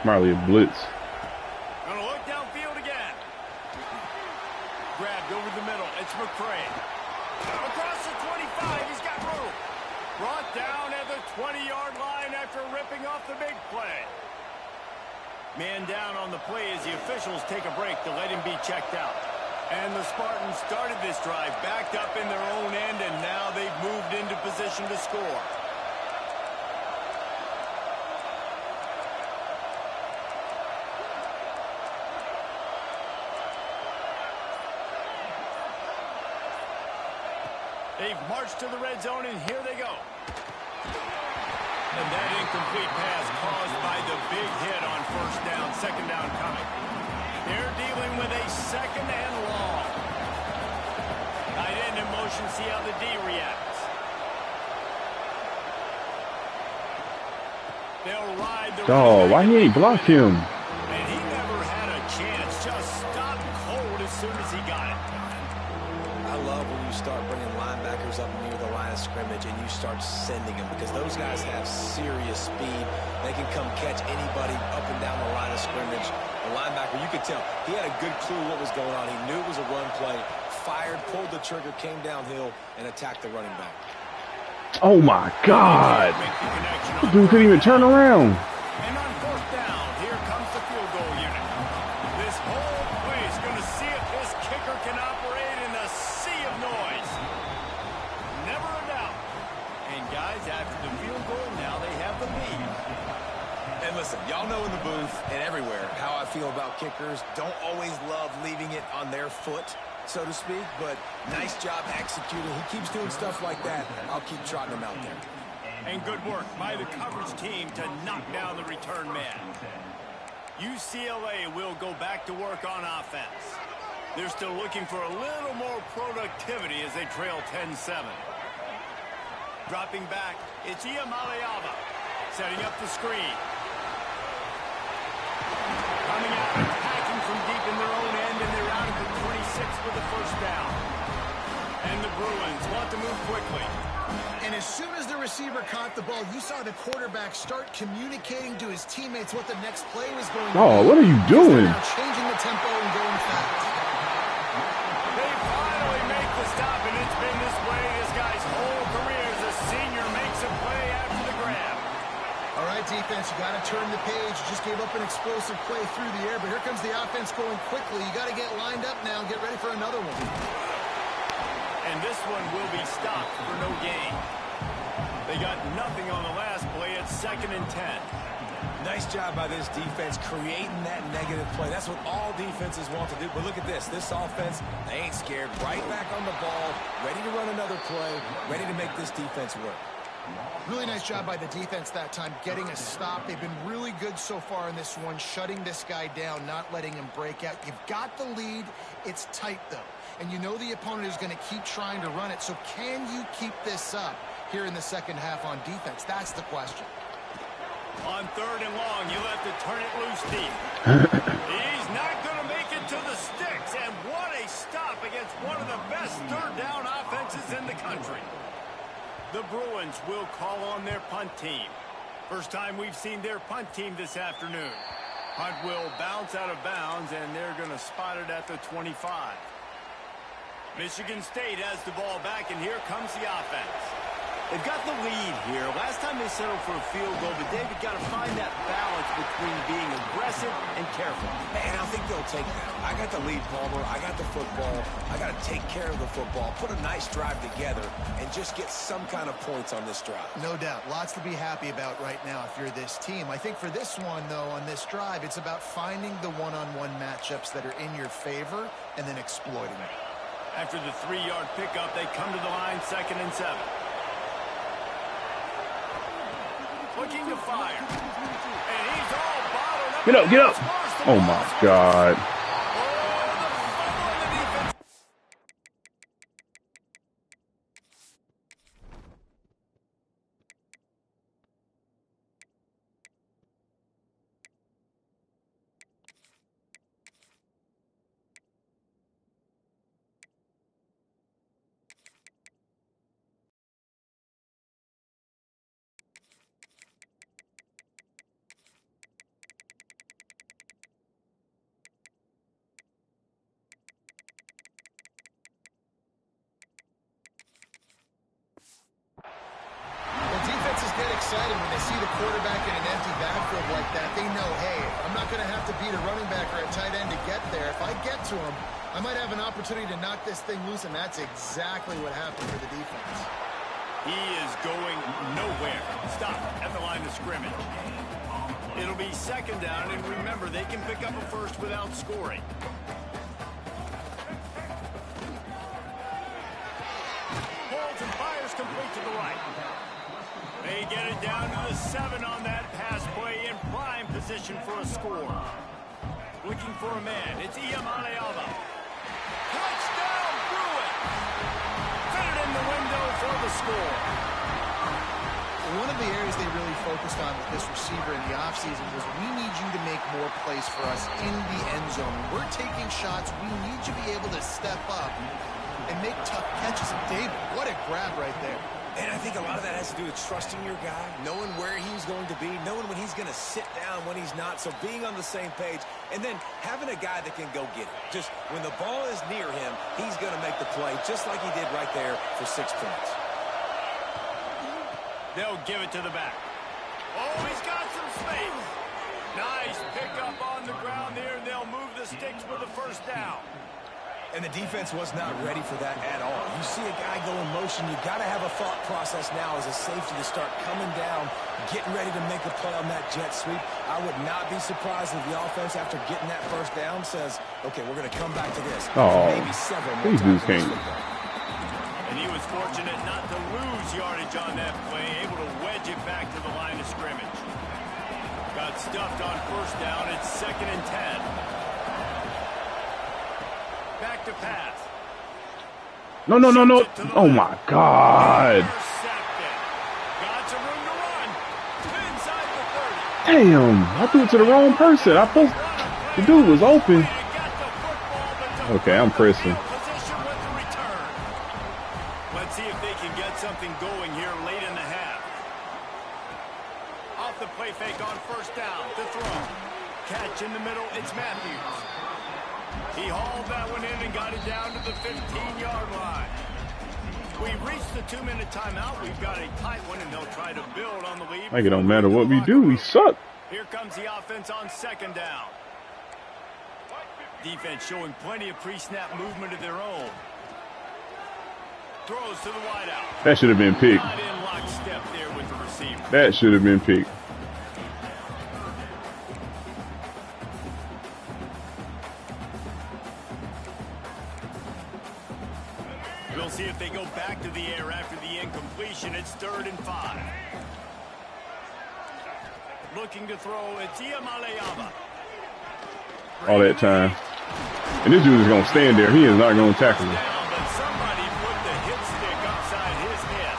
Speaker 1: Probably a blitz.
Speaker 2: Gonna look downfield again. Grabbed over the middle. It's McCray. Across the 25. He's got room. Brought down at the 20-yard line after ripping off the big play. Man down on the play as the officials take a break to let him be checked out. And the Spartans started this drive backed up in their own end, and now they've moved into position to score. They've marched to the red zone, and here they go. And that incomplete pass caused by the big hit on first down, second down coming. They're dealing with a second and long. Tight end in motion, see how the D reacts. They'll ride the...
Speaker 1: Oh, why he ain't blocked him?
Speaker 2: And he never had a chance, just stopped cold as soon as he got it.
Speaker 4: I love when you start bringing linebackers up near the line of scrimmage and you start sending them, because those guys have serious speed. They can come catch anybody up and down the line of scrimmage. The linebacker, you could tell, he had a good clue what was going on. He knew it was a run play, fired, pulled the trigger, came downhill, and attacked the running back.
Speaker 1: Oh my God! Dude couldn't even turn around.
Speaker 2: And on fourth down, here comes the field goal unit. This whole play is going to see if this kicker can operate in a sea of noise. Never a doubt. And guys, after the field goal, now they have the lead.
Speaker 4: And listen, y'all know in the booth and everywhere how I feel about kickers. Don't always love leaving it on their foot, so to speak, but nice job executing. He keeps doing stuff like that. I'll keep trotting him out there.
Speaker 2: And good work by the coverage team to knock down the return man. UCLA will go back to work on offense. They're still looking for a little more productivity as they trail 10-7. Dropping back, it's Iamaleava setting up the screen. Coming out, attacking from deep in their own end, and they're out at the 26 for the first down. And the Bruins want to move quickly.
Speaker 3: And as soon as the receiver caught the ball, you saw the quarterback start communicating to his teammates what the next play was going to be.
Speaker 1: Oh, what are you doing?
Speaker 3: Now changing the tempo and going fast.
Speaker 2: They finally make the stop, and it's been this way this guy's whole career as a senior makes a play after the grab.
Speaker 3: All right, defense, you got to turn the page. You just gave up an explosive play through the air, but here comes the offense going quickly. You got to get lined up now and get ready for another one.
Speaker 2: And this one will be stopped for no gain. They got nothing on the last play. It's 2nd and 10.
Speaker 4: Nice job by this defense creating that negative play. That's what all defenses want to do. But look at this. This offense, they ain't scared. Right back on the ball, ready to run another play, ready to make this defense work.
Speaker 3: Really nice job by the defense that time, getting a stop. They've been really good so far in this one, shutting this guy down, not letting him break out. You've got the lead. It's tight, though. And you know the opponent is going to keep trying to run it. So can you keep this up here in the second half on defense? That's the question.
Speaker 2: On 3rd and long, you'll have to turn it loose deep. He's not going to make it to the sticks. And what a stop against one of the best third down offenses in the country. The Bruins will call on their punt team. First time we've seen their punt team this afternoon. Punt will bounce out of bounds, and they're going to spot it at the 25. Michigan State has the ball back, and here comes the offense. They've got the lead here. Last time they settled for a field goal, but David got to find that balance between being aggressive and careful.
Speaker 4: And I think they'll take that. I got the lead, Palmer. I got the football. I got to take care of the football, put a nice drive together, and just get some kind of points on this drive.
Speaker 3: No doubt. Lots to be happy about right now if you're this team. I think for this one, though, on this drive, it's about finding the one-on-one matchups that are in your favor and then exploiting it.
Speaker 2: After the 3-yard pickup, they come to the line, 2nd and 7. Looking to fire. And he's all bottled up.
Speaker 1: Get up, get up. Oh, my God.
Speaker 3: Excited when they see the quarterback in an empty backfield like that. They know, hey, I'm not going to have to beat a running back or a tight end to get there. If I get to him, I might have an opportunity to knock this thing loose, and that's exactly what happened for the defense.
Speaker 2: He is going nowhere. Stop at the line of scrimmage. It'll be 2nd down, and remember, they can pick up a first without scoring. Holds and fires complete to the right. They get it down to the 7 on that pass play, in prime position for a score. Looking for a man. It's Iamaleava. Touchdown, Bruins! Fit it in the window for the score.
Speaker 3: One of the areas they really focused on with this receiver in the offseason was, we need you to make more plays for us in the end zone. When we're taking shots, we need you to be able to step up and make tough catches. And David, what a grab right there.
Speaker 4: And I think a lot of that has to do with trusting your guy, knowing where he's going to be, knowing when he's going to sit down, when he's not, so being on the same page, and then having a guy that can go get it. Just when the ball is near him, he's going to make the play, just like he did right there for 6 points.
Speaker 2: They'll give it to the back. Oh, he's got some space. Nice pickup on the ground there, and they'll move the sticks for the 1st down.
Speaker 4: And the defense was not ready for that at all. You see a guy go in motion, you got to have a thought process now as a safety to start coming down, getting ready to make a play on that jet sweep. I would not be surprised if the offense, after getting that 1st down, says, okay, we're going to come back to this.
Speaker 1: Oh,
Speaker 4: maybe several more times.
Speaker 2: And he was fortunate not to lose yardage on that play, able to wedge it back to the line of scrimmage. Got stuffed on 1st down. It's 2nd and 10. Back to pass.
Speaker 1: No. Oh, my God.
Speaker 2: Got some room to run. Inside the 30.
Speaker 1: Damn, I threw it to the wrong person. The dude was open. Okay, I'm pressing.
Speaker 2: Let's see if they can get something going here late in the half. Off the play fake on 1st down. To throw. Catch in the middle. It's Matthews. He hauled that one in and got it down to the 15-yard line. We reached the 2-minute timeout. We've got a tight one, and they'll try to build on the lead.
Speaker 1: Like, it don't matter what we do, we suck.
Speaker 2: Here comes the offense on 2nd down. Defense showing plenty of pre-snap movement of their own. Throws to the wideout.
Speaker 1: That should have been picked.
Speaker 2: Not in lockstep there with the receiver.
Speaker 1: That should have been picked.
Speaker 2: We'll see if they go back to the air after the incompletion. It's 3rd and 5. Looking to throw, it's Iamaleava.
Speaker 1: All that time. And this dude is going to stand there. He is not going to tackle him.
Speaker 2: But somebody put the hit stick upside his head.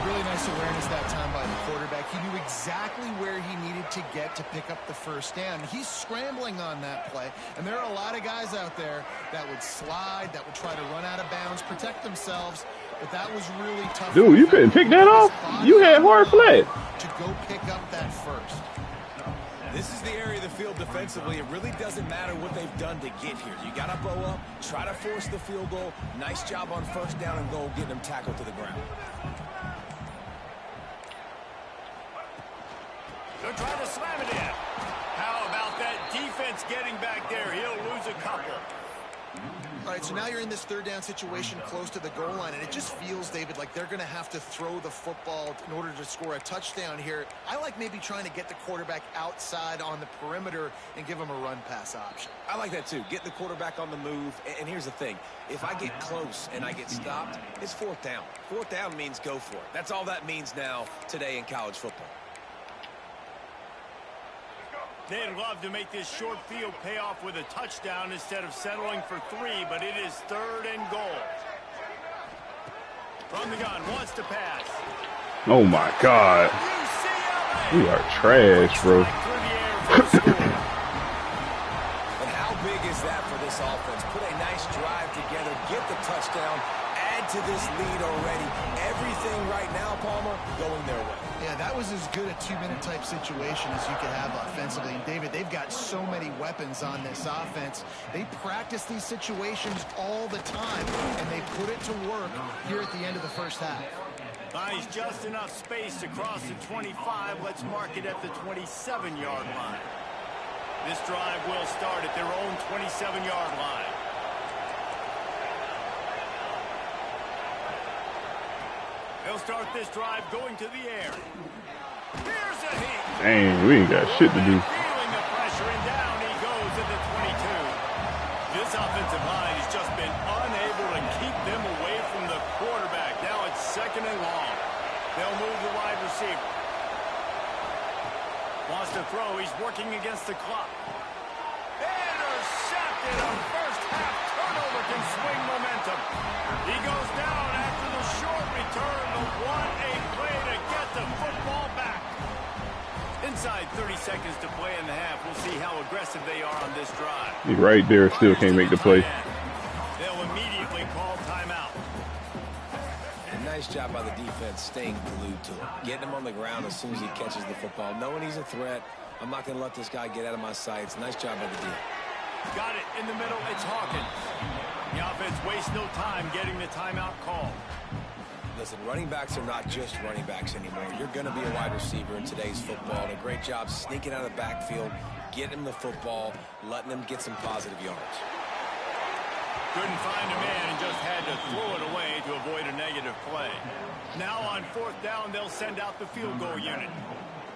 Speaker 3: Really nice awareness that time by the quarterback. He knew exactly where he needed to get to pick up the first down. He's scrambling on that play, and there are a lot of guys out there that would slide, that would try to run out of bounds, protect themselves, but that was really tough.
Speaker 1: Dude, you couldn't pick that off? You had hard flat.
Speaker 3: To go pick up that first.
Speaker 4: This is the area of the field defensively. It really doesn't matter what they've done to get here. You got to bow up, try to force the field goal. Nice job on 1st down and goal, getting them tackled to the ground.
Speaker 2: They'll try to slam it in. How about that defense getting back there? He'll lose a couple.
Speaker 3: All right, so now you're in this 3rd down situation close to the goal line, and it just feels, David, like they're going to have to throw the football in order to score a touchdown here. I like maybe trying to get the quarterback outside on the perimeter and give him a run-pass option.
Speaker 4: I like that, too. Getting the quarterback on the move. And here's the thing. If I get close and I get stopped, it's 4th down. 4th down means go for it. That's all that means now today in college football.
Speaker 2: They'd love to make this short field pay off with a touchdown instead of settling for 3, but it is 3rd and goal. From the gun, wants to pass.
Speaker 1: Oh, my God. We are trash, bro.
Speaker 4: And how big is that for this offense? Put a nice drive together, get the touchdown, add to this lead already. Everything right now, Palmer, going their way.
Speaker 3: Yeah, that was as good a 2-minute type situation as you could have offensively. And, David, they've got so many weapons on this offense. They practice these situations all the time, and they put it to work here at the end of the 1st half.
Speaker 2: Buys just enough space to cross the 25. Let's mark it at the 27-yard line. This drive will start at their own 27-yard line. They'll start this drive going to the air. Here's a heat.
Speaker 1: Dang, we ain't got shit to do.
Speaker 2: Feeling the pressure, and down he goes at the 22. This offensive line has just been unable to keep them away from the quarterback. Now it's 2nd and long. They'll move the wide receiver. Wants to throw. He's working against the clock. Intercepted. A 1st half turnover can swing momentum. He goes down after the short return, but what a play to get the football back. Inside 30 seconds to play in the half. We'll see how aggressive they are on this drive.
Speaker 1: He's right there, still can't make the play.
Speaker 2: They'll immediately call timeout.
Speaker 4: And nice job by the defense staying glued to him. Getting him on the ground as soon as he catches the football. Knowing he's a threat. I'm not going to let this guy get out of my sights. Nice job by the D.
Speaker 2: Got it in the middle. It's Hawkins. The offense wastes no time getting the timeout call.
Speaker 4: Listen, running backs are not just running backs anymore. You're going to be a wide receiver in today's football. And a great job sneaking out of the backfield, getting him the football, letting him get some positive yards.
Speaker 2: Couldn't find a man and just had to throw it away to avoid a negative play. Now on 4th down, they'll send out the field goal unit.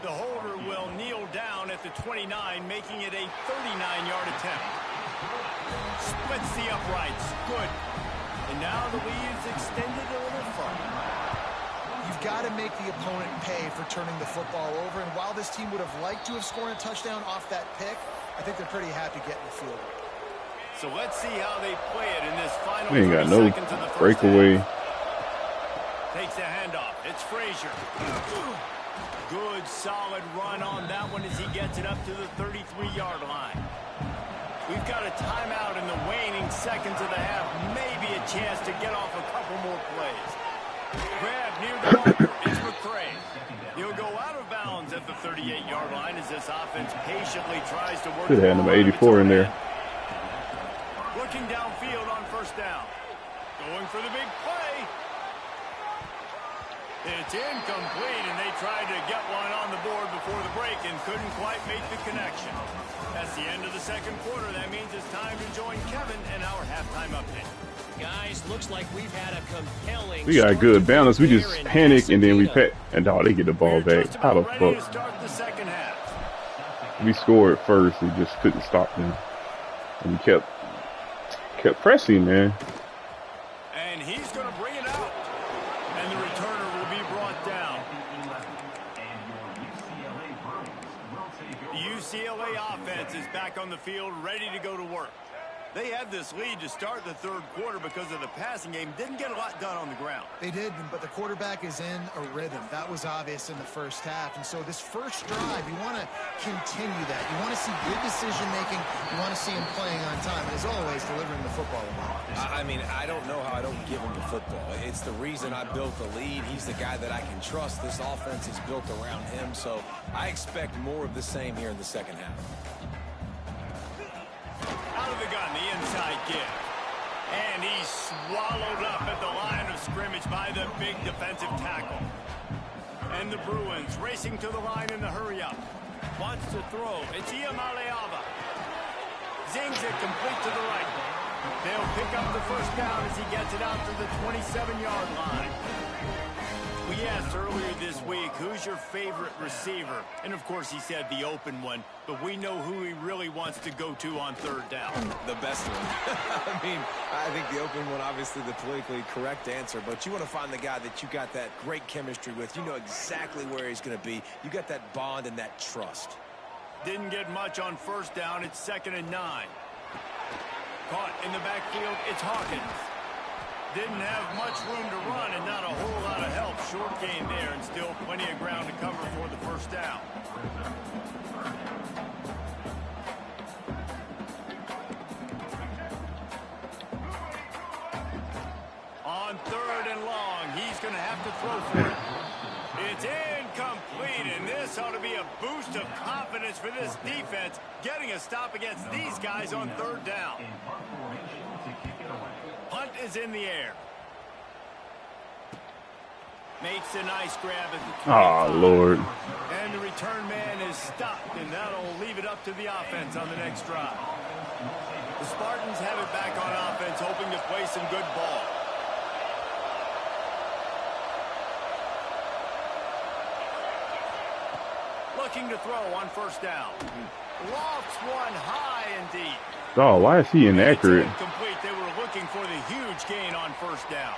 Speaker 2: The holder will kneel down at the 29, making it a 39-yard attempt. Splits the uprights. Good. And now the lead's extended a little further.
Speaker 3: You've got to make the opponent pay for turning the football over. And while this team would have liked to have scored a touchdown off that pick, I think they're pretty happy getting the field goal.
Speaker 2: So let's see how they play it in this final
Speaker 1: We ain't got
Speaker 2: 30
Speaker 1: no
Speaker 2: seconds of the first
Speaker 1: breakaway.
Speaker 2: half. Takes a handoff. It's Frazier. Good, solid run on that one as he gets it up to the 33-yard line. We've got a timeout in the waning seconds of the half. Maybe a chance to get off a couple more plays. Grab near the marker. It's McCray. He'll go out of bounds at the 38-yard line as this offense patiently tries to work.
Speaker 1: Should have number 84 in there.
Speaker 2: Looking downfield on 1st down. Going for the big play. It's incomplete, and they tried to get one on the board before the break and couldn't quite make the connection. That's the end of the 2nd quarter. That means it's time to join Kevin and our halftime update.
Speaker 5: Guys, looks like we've had a compelling.
Speaker 1: We got good balance. We just panic and then we pack. And they get the ball back. How the fuck? We scored first. We just couldn't stop them. And we kept pressing, man.
Speaker 2: And UCLA offense is back on the field, ready to go to work. They had this lead to start the third quarter because of the passing game. Didn't get a lot done on the ground.
Speaker 3: They did, but the quarterback is in a rhythm. That was obvious in the first half. And so this first drive, you want to continue that. You want to see good decision-making. You want to see him playing on time. And as always, delivering the football.
Speaker 4: I mean, I don't know how I don't give him the football. It's the reason I built the lead. He's the guy that I can trust. This offense is built around him. So I expect more of the same here in the second half.
Speaker 2: Out of the gun, the inside give. And he's swallowed up at the line of scrimmage by the big defensive tackle. And the Bruins racing to the line in the hurry-up. Wants to throw. It's Iamaleava. Zings it complete to the right. They'll pick up the first down as he gets it out to the 27-yard line. We asked earlier this week, who's your favorite receiver? And, of course, he said the open one. But we know who he really wants to go to on third down.
Speaker 4: The best one. I mean, I think the open one, obviously the politically correct answer. But you want to find the guy that you got that great chemistry with. You know exactly where he's going to be. You got that bond and that trust.
Speaker 2: Didn't get much on first down. It's 2nd and 9. Caught in the backfield. It's Hawkins. Didn't have much room to run and not a whole lot of help. Short gain there and still plenty of ground to cover for the first down. On 3rd and long, he's going to have to throw for it. It's incomplete, and this ought to be a boost of confidence for this defense, getting a stop against these guys on 3rd down. Punt is in the air. Makes a nice grab at the 25.
Speaker 1: Oh, Lord.
Speaker 2: And the return man is stopped, and that'll leave it up to the offense on the next drive. The Spartans have it back on offense, hoping to play some good ball. Looking to throw on first down. Lofts one high and deep.
Speaker 1: Oh, why is he inaccurate?
Speaker 2: It's incomplete. They were looking for the huge gain on first down.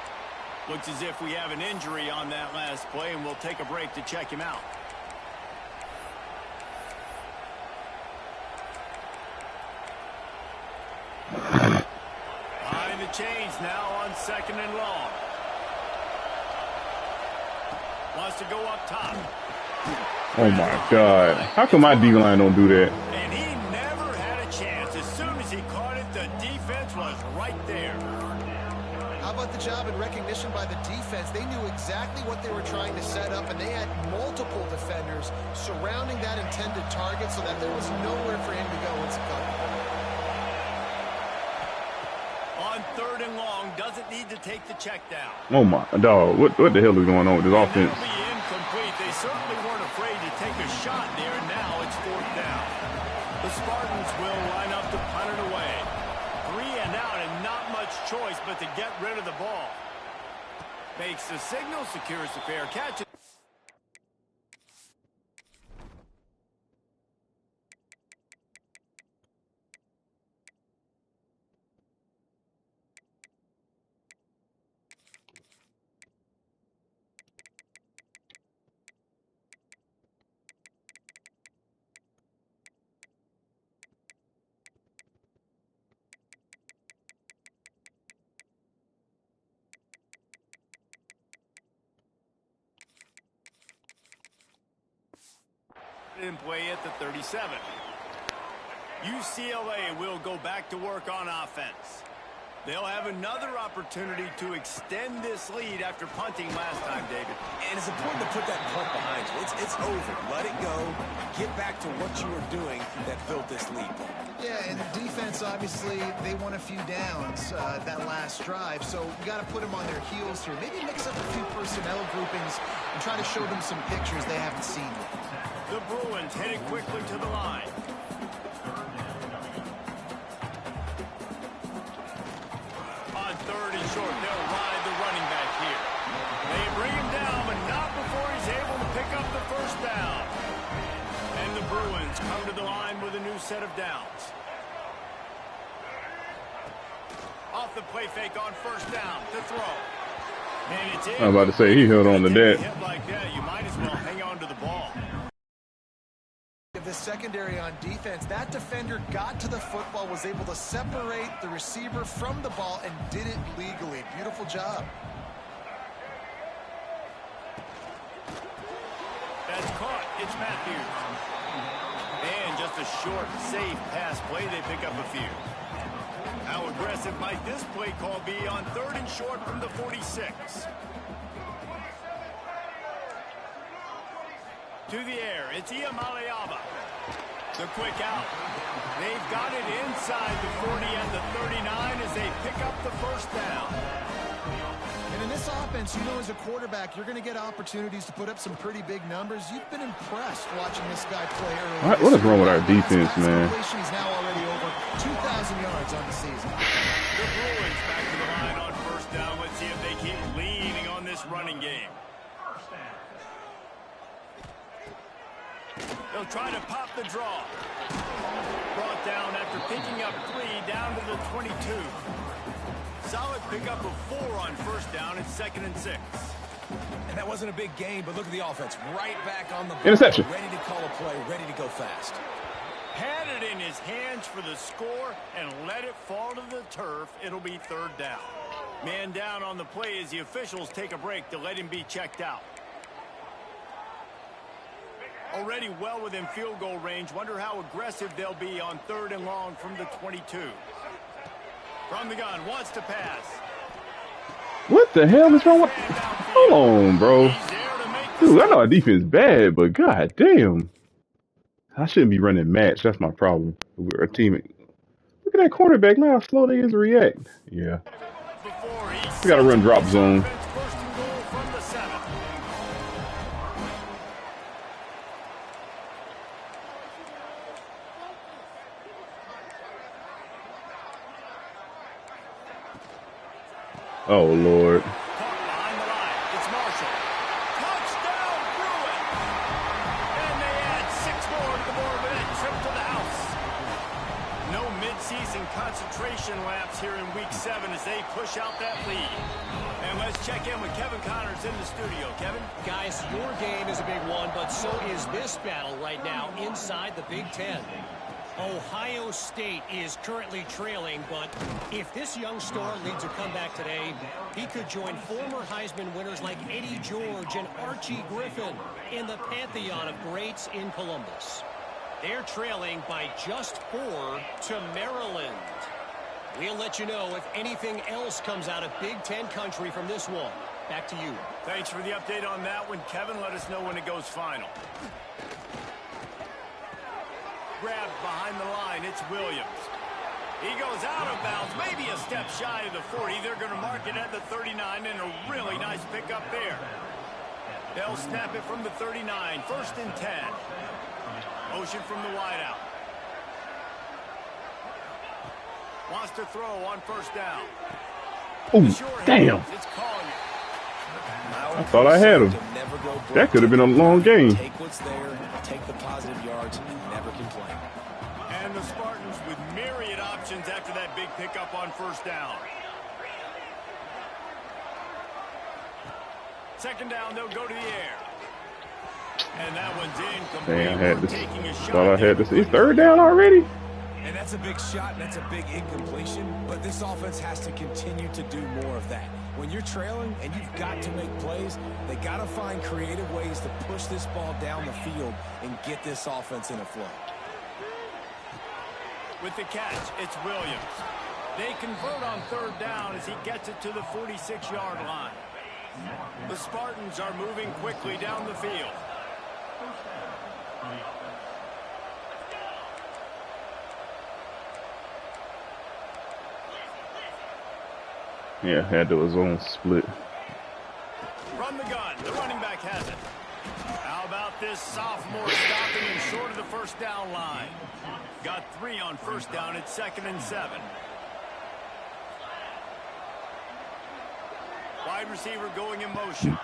Speaker 2: Looks as if we have an injury on that last play, and we'll take a break to check him out. Behind the chains now on 2nd and long. Wants to go up top.
Speaker 1: Oh, my God. How come my D-line don't do that?
Speaker 2: And he never had a chance. As soon as he caught it, the defense was right there.
Speaker 3: How about the job and recognition by the defense? They knew exactly what they were trying to set up, and they had multiple defenders surrounding that intended target so that there was nowhere for him to go once he caught it.
Speaker 2: On 3rd and long, doesn't need to take the check down.
Speaker 1: Oh, my dog. What the hell is going on with this offense?
Speaker 2: That'll be incomplete. They certainly weren't afraid to take a shot there, and now it's 4th down. The Spartans will line up to punt it away. 3 and out, and not much choice but to get rid of the ball. Makes the signal, secures the fair catch. In play at the 37. UCLA will go back to work on offense. They'll have another opportunity to extend this lead after punting last time, David.
Speaker 4: And it's important to put that punt behind you. It's over. Let it go. Get back to what you were doing that built this lead.
Speaker 3: Yeah, and the defense, obviously, they won a few downs that last drive, so you got to put them on their heels here. Maybe mix up a few personnel groupings and try to show them some pictures they haven't seen yet.
Speaker 2: The Bruins headed quickly to the line. On 3rd and short, they'll ride the running back here. They bring him down, but not before he's able to pick up the first down. And the Bruins come to the line with a new set of downs. Off the play fake on first down to throw. And it's in.
Speaker 1: I'm about to say he held on to that.
Speaker 2: Hit like that, you might as well hang on to the ball.
Speaker 3: of this secondary on defense. That defender got to the football, was able to separate the receiver from the ball, and did it legally. Beautiful job.
Speaker 2: That's caught. It's Matthews. And just a short, safe pass play. They pick up a few. How aggressive might this play call be on 3rd and short from the 46? To the air, it's Iamaleava. The quick out. They've got it inside the 40 and the 39 as they pick up the first down.
Speaker 3: And in this offense, you know, as a quarterback, you're going to get opportunities to put up some pretty big numbers. You've been impressed watching this guy play early.
Speaker 1: What is wrong with our defense, man?
Speaker 3: He's now already over 2,000 yards on the season.
Speaker 2: The Bruins back to the line on first down. Let's see if they keep leaning on this running game. They'll try to pop the draw. Brought down after picking up 3 down to the 22. Solid pickup of 4 on first down. It's 2nd and 6.
Speaker 4: And that wasn't a big gain, but look at the offense. Right back on the ball.
Speaker 1: Interception.
Speaker 4: Ready to call a play, ready to go fast.
Speaker 2: Had it in his hands for the score and let it fall to the turf. It'll be 3rd down. Man down on the play as the officials take a break to let him be checked out. Already well within field goal range. Wonder how aggressive they'll be on 3rd and long from the 22. From the gun, wants to pass.
Speaker 1: What the hell is wrong with... Hold on, bro. Dude, I know our defense is bad, but god damn. I shouldn't be running match. That's my problem. We're a team. Look at that quarterback. Look how slow they is to react. Yeah. We got to run drop zone. Oh, Lord.
Speaker 2: Behind the line, it's Marshall. Touchdown, Bruins! And they add 6 more to the board with that trip to the house. No midseason concentration laps here in Week 7 as they push out that lead. And let's check in with Kevin Connors in the studio. Kevin?
Speaker 5: Guys, your game is a big one, but so is this battle right now inside the Big Ten. Ohio State is currently trailing, but if this young star leads a comeback today, he could join former Heisman winners like Eddie George and Archie Griffin in the pantheon of greats in Columbus. They're trailing by just 4 to Maryland. We'll let you know if anything else comes out of Big Ten country from this one. Back to you.
Speaker 2: Thanks for the update on that one, Kevin. Let us know when it goes final. Grabbed behind the line, it's Williams. He goes out of bounds, maybe a step shy of the 40. They're going to mark it at the 39, and a really nice pickup there. They'll snap it from the 39, 1st and 10. Motion from the wideout. Wants to throw on first down.
Speaker 1: Oh, damn.
Speaker 2: It's calling it.
Speaker 1: I thought I had him. That could have been a long game.
Speaker 4: Take what's there, take the positive yards, and never complain.
Speaker 2: And the Spartans with myriad options after that big pickup on first down. 2nd down, they'll go to the air. And that one's incomplete.
Speaker 1: Dang, I had this.
Speaker 2: Taking a shot.
Speaker 1: Thought I had this. It's 3rd down already?
Speaker 4: And that's a big shot, and that's a big incompletion, but this offense has to continue to do more of that. When you're trailing and you've got to make plays, they got to find creative ways to push this ball down the field and get this offense in a flow.
Speaker 2: With the catch, it's Williams. They convert on 3rd down as he gets it to the 46-yard line. The Spartans are moving quickly down the field.
Speaker 1: Yeah, had to his own split.
Speaker 2: From the gun, the running back has it. How about this sophomore stopping him short of the first down line? Got 3 on first down. It's 2nd and 7. Wide receiver going in motion.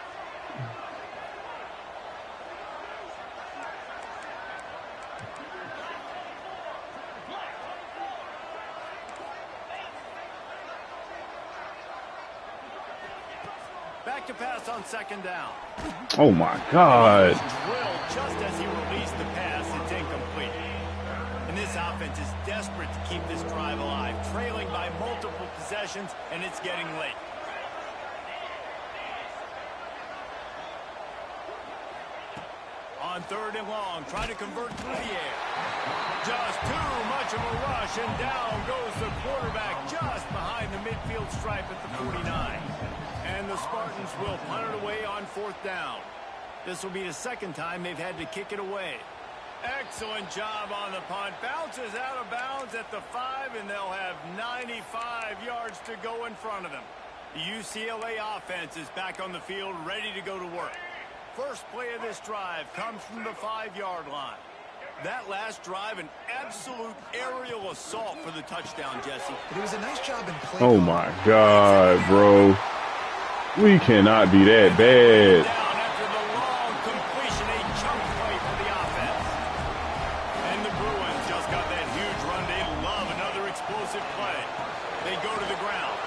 Speaker 2: back to pass on second down.
Speaker 1: Oh my God.
Speaker 2: Drilled just as he released the pass. It's incomplete. And this offense is desperate to keep this drive alive, trailing by multiple possessions, and it's getting late. On third and long, try to convert through the air. Just too much of a rush, and down goes the quarterback just behind the midfield stripe at the 49. And the Spartans will punt it away on fourth down. This will be the second time they've had to kick it away. Excellent job on the punt. Bounces out of bounds at the 5, and they'll have 95 yards to go in front of them. The UCLA offense is back on the field, ready to go to work. First play of this drive comes from the 5-yard line. That last drive, an absolute aerial assault for the touchdown, Jesse.
Speaker 3: It was a nice job in play.
Speaker 1: Oh my God, bro. We cannot be that bad.
Speaker 2: Down after the long completion, a chunk play for the offense. And the Bruins just got that huge run. They love another explosive play. They go to the ground.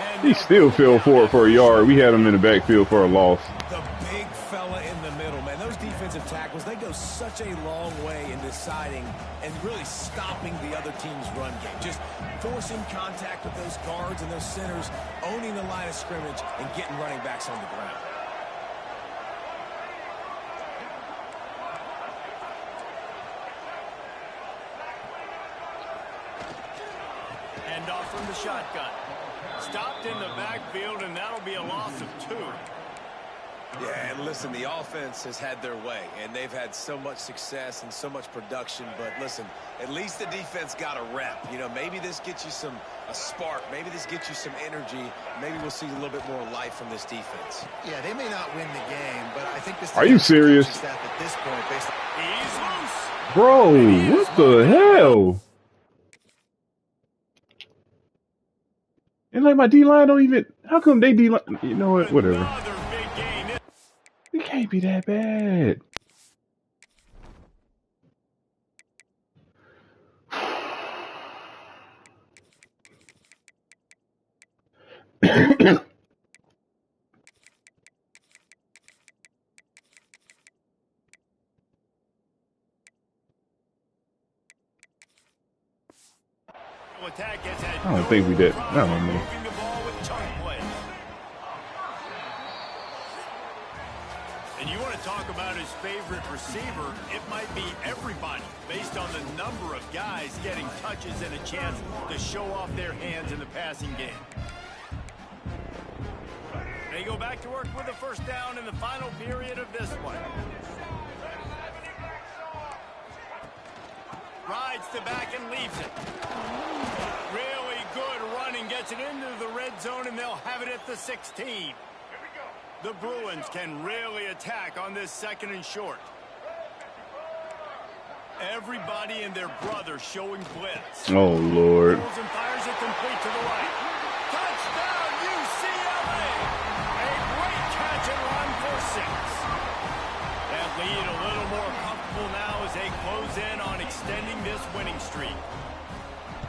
Speaker 2: And
Speaker 1: He still fell for it for a yard. We had him in the backfield for a loss.
Speaker 4: The big fella in the middle, man. Those defensive tackles, they go such a long way in deciding and really stopping the other team's run game. Just forcing contact with those guards and those centers, owning the line of scrimmage, and getting running backs on the ground.
Speaker 2: Hand off from the shotgun. Stopped in the backfield, and that'll be a loss of 2.
Speaker 4: Yeah, and listen, the offense has had their way, and they've had so much success and so much production. But listen, at least the defense got a rep. You know, maybe this gets you a spark. Maybe this gets you some energy. Maybe we'll see a little bit more life from this defense.
Speaker 3: Yeah, they may not win the game, but I think this.
Speaker 1: Are you serious?
Speaker 3: Staff at this point, based on
Speaker 2: He's loose.
Speaker 1: Bro, what the hell? And like my D-line don't even, how come they D-line, you know what, whatever.
Speaker 2: Another big gain.
Speaker 1: It can't be that bad.
Speaker 2: Attack has had
Speaker 1: I don't think we did. I don't know.
Speaker 2: moving the ball with chunk play. And you want to talk about his favorite receiver, it might be everybody based on the number of guys getting touches and a chance to show off their hands in the passing game. They go back to work with a first down in the final period of this one. Rides the back and leaves it. Really good running, gets it into the red zone, and they'll have it at the 16. The Bruins can really attack on this second and short. Everybody and their brother showing blitz.
Speaker 1: Oh, Lord.
Speaker 2: Throws and fires it complete to the right. Touchdown, UCLA! A great catch and run for 6. That lead a little more comfortable now as they close in on extending this winning streak.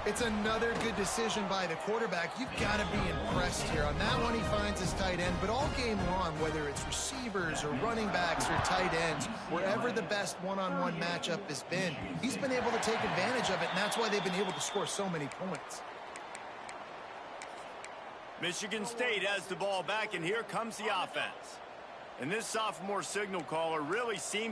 Speaker 3: It's another good decision by the quarterback. You've got to be impressed here. On that one, he finds his tight end. But all game long, whether it's receivers or running backs or tight ends, wherever the best one-on-one matchup has been, he's been able to take advantage of it, and that's why they've been able to score so many points.
Speaker 2: Michigan State has the ball back, and here comes the offense. And this sophomore signal caller really seems